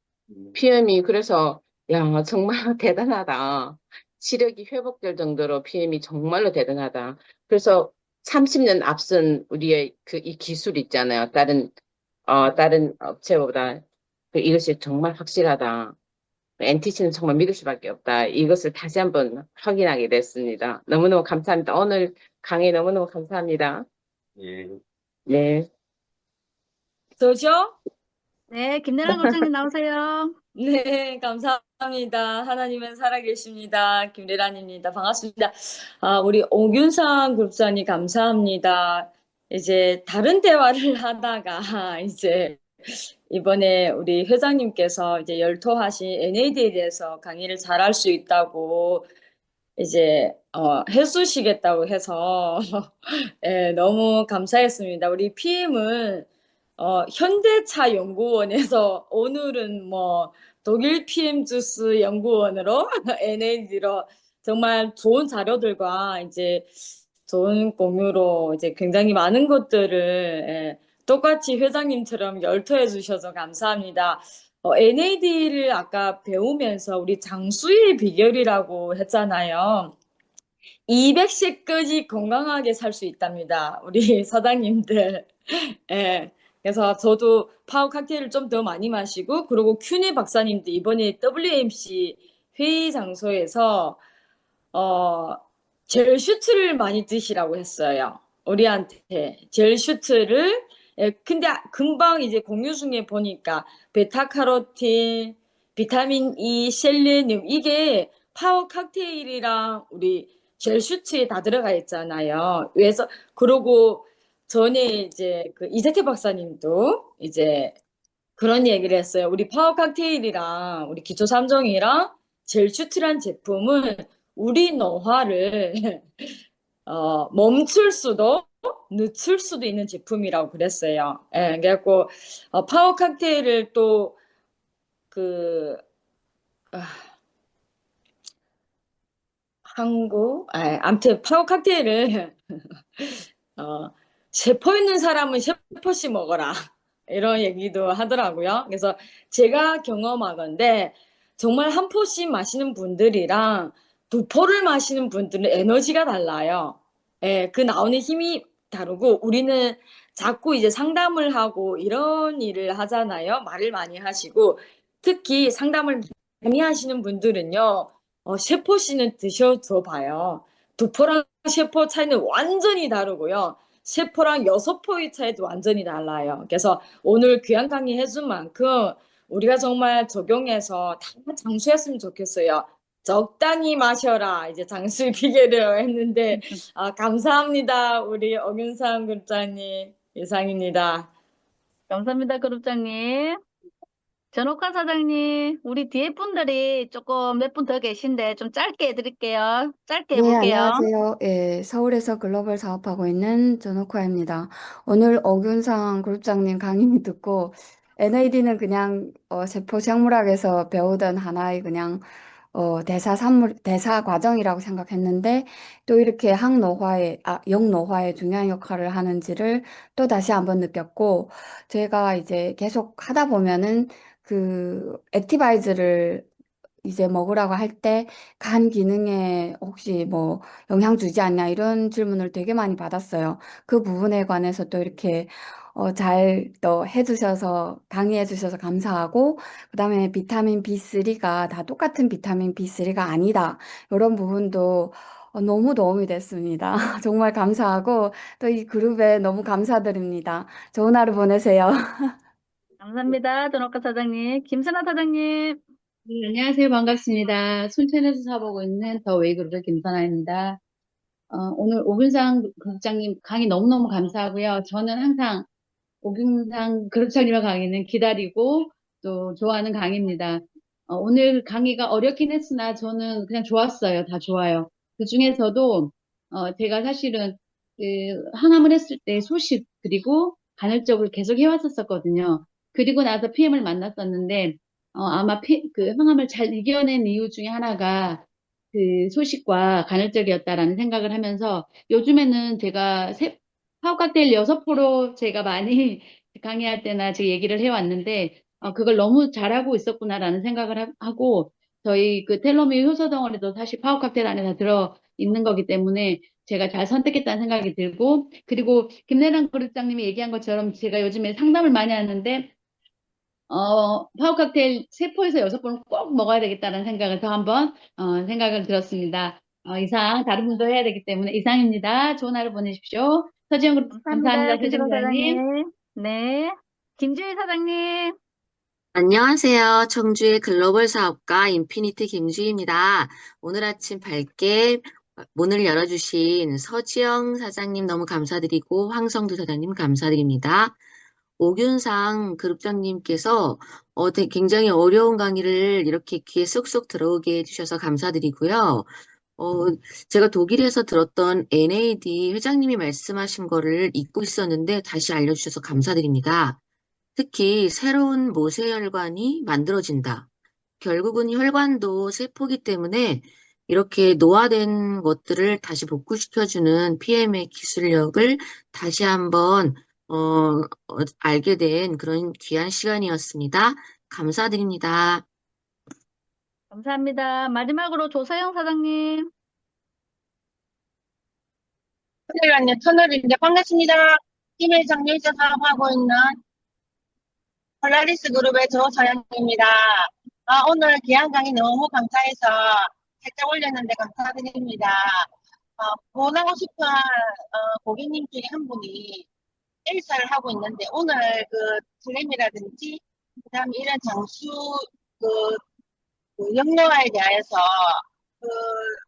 PM이 그래서 야, 정말 대단하다. 시력이 회복될 정도로 PM이 정말로 대단하다. 그래서 30년 앞선 우리의 이 기술 있잖아요. 다른 업체보다 이것이 정말 확실하다. NTC는 정말 믿을 수밖에 없다. 이것을 다시 한번 확인하게 됐습니다. 너무너무 감사합니다. 오늘 강의 너무너무 감사합니다. 예. 네. 저죠? 네, 김대란 국장님 나오세요. 네, 감사합니다. 하나님은 살아계십니다. 김래란입니다. 반갑습니다. 우리 오균상 그룹장님 감사합니다. 이제 다른 대화를 하다가 이제 이번에 우리 회장님께서 이제 열토하신 NAD에 대해서 강의를 잘할 수 있다고 이제 해주시겠다고 해서 예, 너무 감사했습니다. 우리 PM은 현대차 연구원에서 오늘은 뭐 독일 PM 주스 연구원으로 NAD로 정말 좋은 자료들과 이제 좋은 공유로 이제 굉장히 많은 것들을 예, 똑같이 회장님처럼 열토해 주셔서 감사합니다. NAD를 아까 배우면서 우리 장수의 비결이라고 했잖아요. 200세까지 건강하게 살 수 있답니다. 우리 사장님들. 예. 그래서 저도 파워 칵테일을 좀 더 많이 마시고, 그리고 큐니 박사님도 이번에 WMC 회의 장소에서 젤 슈트를 많이 드시라고 했어요. 우리한테 젤 슈트를. 예, 근데 금방 이제 공유 중에 보니까 베타카로틴, 비타민 E, 셀레늄 이게 파워 칵테일이랑 우리 젤 슈트에 다 들어가 있잖아요. 그래서 그러고 전에 이제 그 이재태 박사님도 이제 그런 얘기를 했어요. 우리 파워 칵테일이랑 우리 기초 3종이랑 젤 슈트란 제품은 우리 노화를 멈출 수도 늦출 수도 있는 제품이라고 그랬어요. 예, 그래갖고 파워 칵테일을 또 그 아무튼 파워 칵테일을 세포 있는 사람은 세포씩 먹어라. 이런 얘기도 하더라고요. 그래서 제가 경험하건데 정말 한 포씩 마시는 분들이랑 두 포를 마시는 분들은 에너지가 달라요. 예, 그 나오는 힘이 다르고 우리는 자꾸 이제 상담을 하고 이런 일을 하잖아요. 말을 많이 하시고 특히 상담을 많이 하시는 분들은요. 세포씨는 드셔줘 봐요. 두 포랑 세포 차이는 완전히 다르고요. 세포랑 6포의 차이도 완전히 달라요. 그래서 오늘 귀한 강의 해준 만큼 우리가 정말 적용해서 다 장수했으면 좋겠어요. 적당히 마셔라. 이제 장수의 비결을 했는데 감사합니다. 우리 엄윤상 그룹장님. 이상입니다. 감사합니다, 그룹장님. 전옥화 사장님, 우리 뒤에 분들이 조금 몇 분 더 계신데 좀 짧게 해드릴게요. 짧게 네, 해볼게요. 안녕하세요. 예, 서울에서 글로벌 사업하고 있는 전옥화입니다. 오늘 오균상 그룹장님 강의 듣고 NAD는 그냥 세포 생물학에서 배우던 하나의 그냥 대사 과정이라고 생각했는데 또 이렇게 영노화에 중요한 역할을 하는지를 또 다시 한번 느꼈고 제가 이제 계속 하다 보면은 그 액티바이즈를 이제 먹으라고 할 때 간 기능에 혹시 뭐 영향 주지 않냐 이런 질문을 되게 많이 받았어요. 그 부분에 관해서 또 이렇게 잘 또 해주셔서 강의해 주셔서 감사하고 그다음에 비타민 B3가 다 똑같은 비타민 B3가 아니다. 이런 부분도 너무 도움이 됐습니다. 정말 감사하고 또 이 그룹에 너무 감사드립니다. 좋은 하루 보내세요. 감사합니다, 전옥화 사장님. 김선아 사장님. 네, 안녕하세요. 반갑습니다. 순천에서 사보고 있는 더 웨이그룹의 김선아입니다. 오늘 오균상 그룹장님 강의 너무너무 감사하고요. 저는 항상 오균상 그룹장님의 강의는 기다리고 또 좋아하는 강의입니다. 오늘 강의가 어렵긴 했으나 저는 그냥 좋았어요. 다 좋아요. 그 중에서도 제가 사실은 그 항암을 했을 때 소식 그리고 간헐적으로 계속 해왔었거든요. 그리고 나서 PM을 만났었는데 아마 그 항암을 잘 이겨낸 이유 중에 하나가 그 소식과 간헐적이었다라는 생각을 하면서 요즘에는 제가 파워 칵테일 6포로 제가 많이 강의할 때나 제 얘기를 해왔는데 그걸 너무 잘하고 있었구나라는 생각을 하고 저희 그 텔로미어 효소 덩어리도 사실 파워 칵테일 안에 다 들어 있는 거기 때문에 제가 잘 선택했다는 생각이 들고, 그리고 김래랑 그룹장님이 얘기한 것처럼 제가 요즘에 상담을 많이 하는데 파워 칵테일 3포에서 6번을 꼭 먹어야 되겠다는 생각을 더 한번 생각을 들었습니다. 이상 다른 분도 해야 되기 때문에 이상입니다. 좋은 하루 보내십시오. 서지영 그룹 감사합니다. 감사합니다. 김지로 세정사님. 사장님. 네. 김주희 사장님. 안녕하세요. 청주의 글로벌 사업가 인피니트 김주희입니다. 오늘 아침 밝게 문을 열어주신 서지영 사장님 너무 감사드리고 황성두 사장님 감사드립니다. 오균상 그룹장님께서 굉장히 어려운 강의를 이렇게 귀에 쏙쏙 들어오게 해주셔서 감사드리고요. 제가 독일에서 들었던 NAD 회장님이 말씀하신 거를 잊고 있었는데 다시 알려주셔서 감사드립니다. 특히 새로운 모세혈관이 만들어진다. 결국은 혈관도 세포기 때문에 이렇게 노화된 것들을 다시 복구시켜주는 PM의 기술력을 다시 한번 알게 된 그런 귀한 시간이었습니다. 감사드립니다. 감사합니다. 마지막으로 조서영 사장님. 터널인데 반갑습니다. 팀의 장려에서 사업하고 있는 폴라리스 그룹의 조서영입니다. 오늘 귀한 강의 너무 감사해서 살짝 올렸는데 감사드립니다. 보내고 싶은 고객님 중에 한 분이 L사를 하고 있는데 오늘 그 슬램이라든지 그다음에 이런 장수 그 영노화에 대해서 그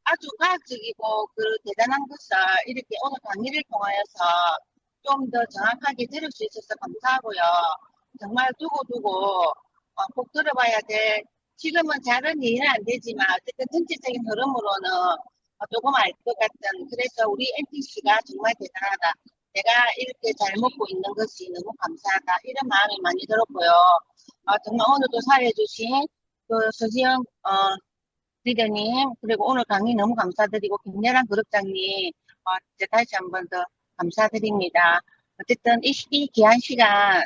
아주 과학적이고 그 대단한 것을 이렇게 오늘 강의를 통하여서 좀 더 정확하게 들을 수 있어서 감사하고요. 정말 두고두고 꼭 들어봐야 될, 지금은 잘은 이해는 안 되지만 어쨌든 전체적인 흐름으로는 조금 알 것 같은, 그래서 우리 NTC가 정말 대단하다. 내가 이렇게 잘 먹고 있는 것이 너무 감사하다. 이런 마음이 많이 들었고요. 정말 오늘도 사회해주신 그 서지영 리더님, 그리고 오늘 강의 너무 감사드리고 김래랑 그룹장님 이제 다시 한 번 더 감사드립니다. 어쨌든 이 귀한 시간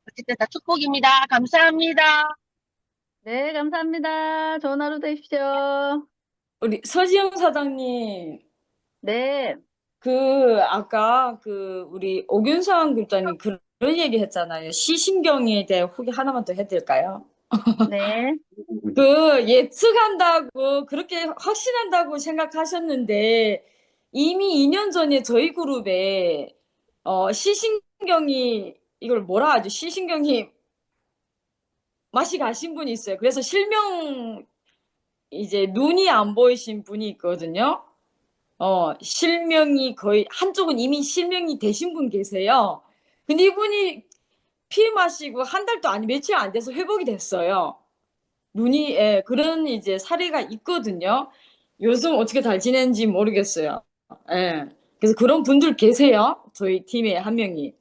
어쨌든 다 축복입니다. 감사합니다. 네, 감사합니다. 좋은 하루 되십시오. 우리 서지영 사장님, 네. 아까 우리 오균상 국장님 그런 얘기 했잖아요. 시신경에 대해 후기 하나만 더 해드릴까요? 네. 예측한다고, 그렇게 확신한다고 생각하셨는데, 이미 2년 전에 저희 그룹에, 시신경이, 이걸 뭐라 하죠? 시신경이 맛이 가신 분이 있어요. 그래서 이제 눈이 안 보이신 분이 있거든요. 실명이 거의, 한쪽은 이미 실명이 되신 분 계세요. 근데 이분이 피 마시고 한 달도 아니 며칠 안 돼서 회복이 됐어요. 눈이, 그런 이제 사례가 있거든요. 요즘 어떻게 잘 지내는지 모르겠어요. 그래서 그런 분들 계세요. 저희 팀에 한 명이.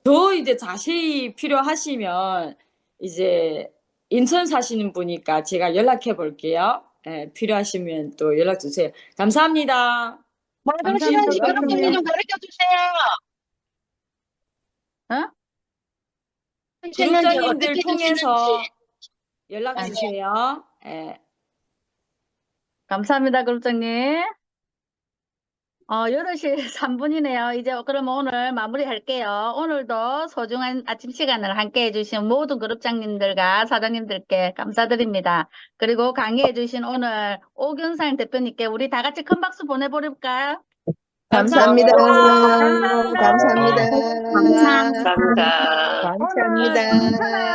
더 이제 자세히 필요하시면 이제 인천 사시는 분이니까 제가 연락해 볼게요. 필요하시면 또 연락 주세요. 감사합니다. 모든 시간지 그렇게 좀 가르쳐 주세요. 그룹장님들 통해서 연락 주세요. 감사합니다, 그룹장님. 8시 3분이네요. 이제 그러면 오늘 마무리할게요. 오늘도 소중한 아침 시간을 함께 해주신 모든 그룹장님들과 사장님들께 감사드립니다. 그리고 강의해주신 오늘 오균상 대표님께 우리 다 같이 큰 박수 보내버릴까요? 감사합니다. 감사합니다. 감사합니다.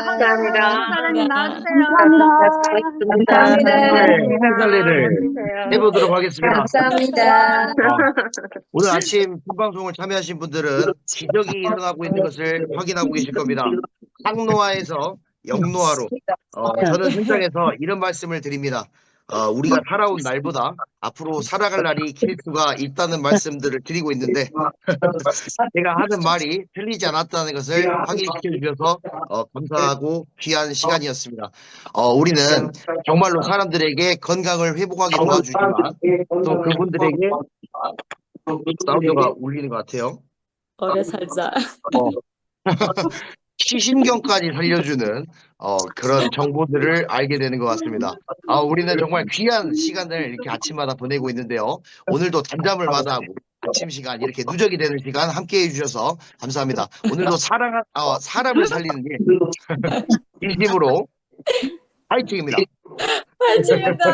감사합니다. 사장님 나와주세요. 감사합니다. 해설리를 해보도록 하겠습니다. 감사합니다. 오늘 아침 본방송을 참여하신 분들은 기적이 일어나고 있는 것을 확인하고 계실 겁니다. 항노화에서 영노화로 저는 현장에서 이런 말씀을 드립니다. 우리가 살아온 날보다 앞으로 살아갈 날이 길 수가 있다는 말씀들을 드리고 있는데 제가 하는 말이 틀리지 않았다는 것을 확인시켜 주셔서 감사하고 귀한 시간이었습니다. 우리는 정말로 사람들에게 건강을 회복하게 도와주지만 또 그분들에게 사운드가 울리는 것 같아요. 오래 살자. 시신경까지 살려주는 그런 정보들을 알게 되는 것 같습니다. 우리는 정말 귀한 시간을 이렇게 아침마다 보내고 있는데요. 오늘도 단잠을 마다하고 아침 시간 이렇게 누적이 되는 시간 함께 해주셔서 감사합니다. 오늘도 사람을 살리는 일 진심으로 파이팅입니다. 파이팅입니다.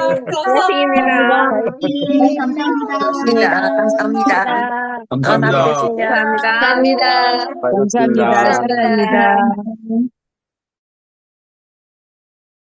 감사합니다. 감사합니다. 감사합니다. 감사합니다. 감사합니다. 사랑합니다.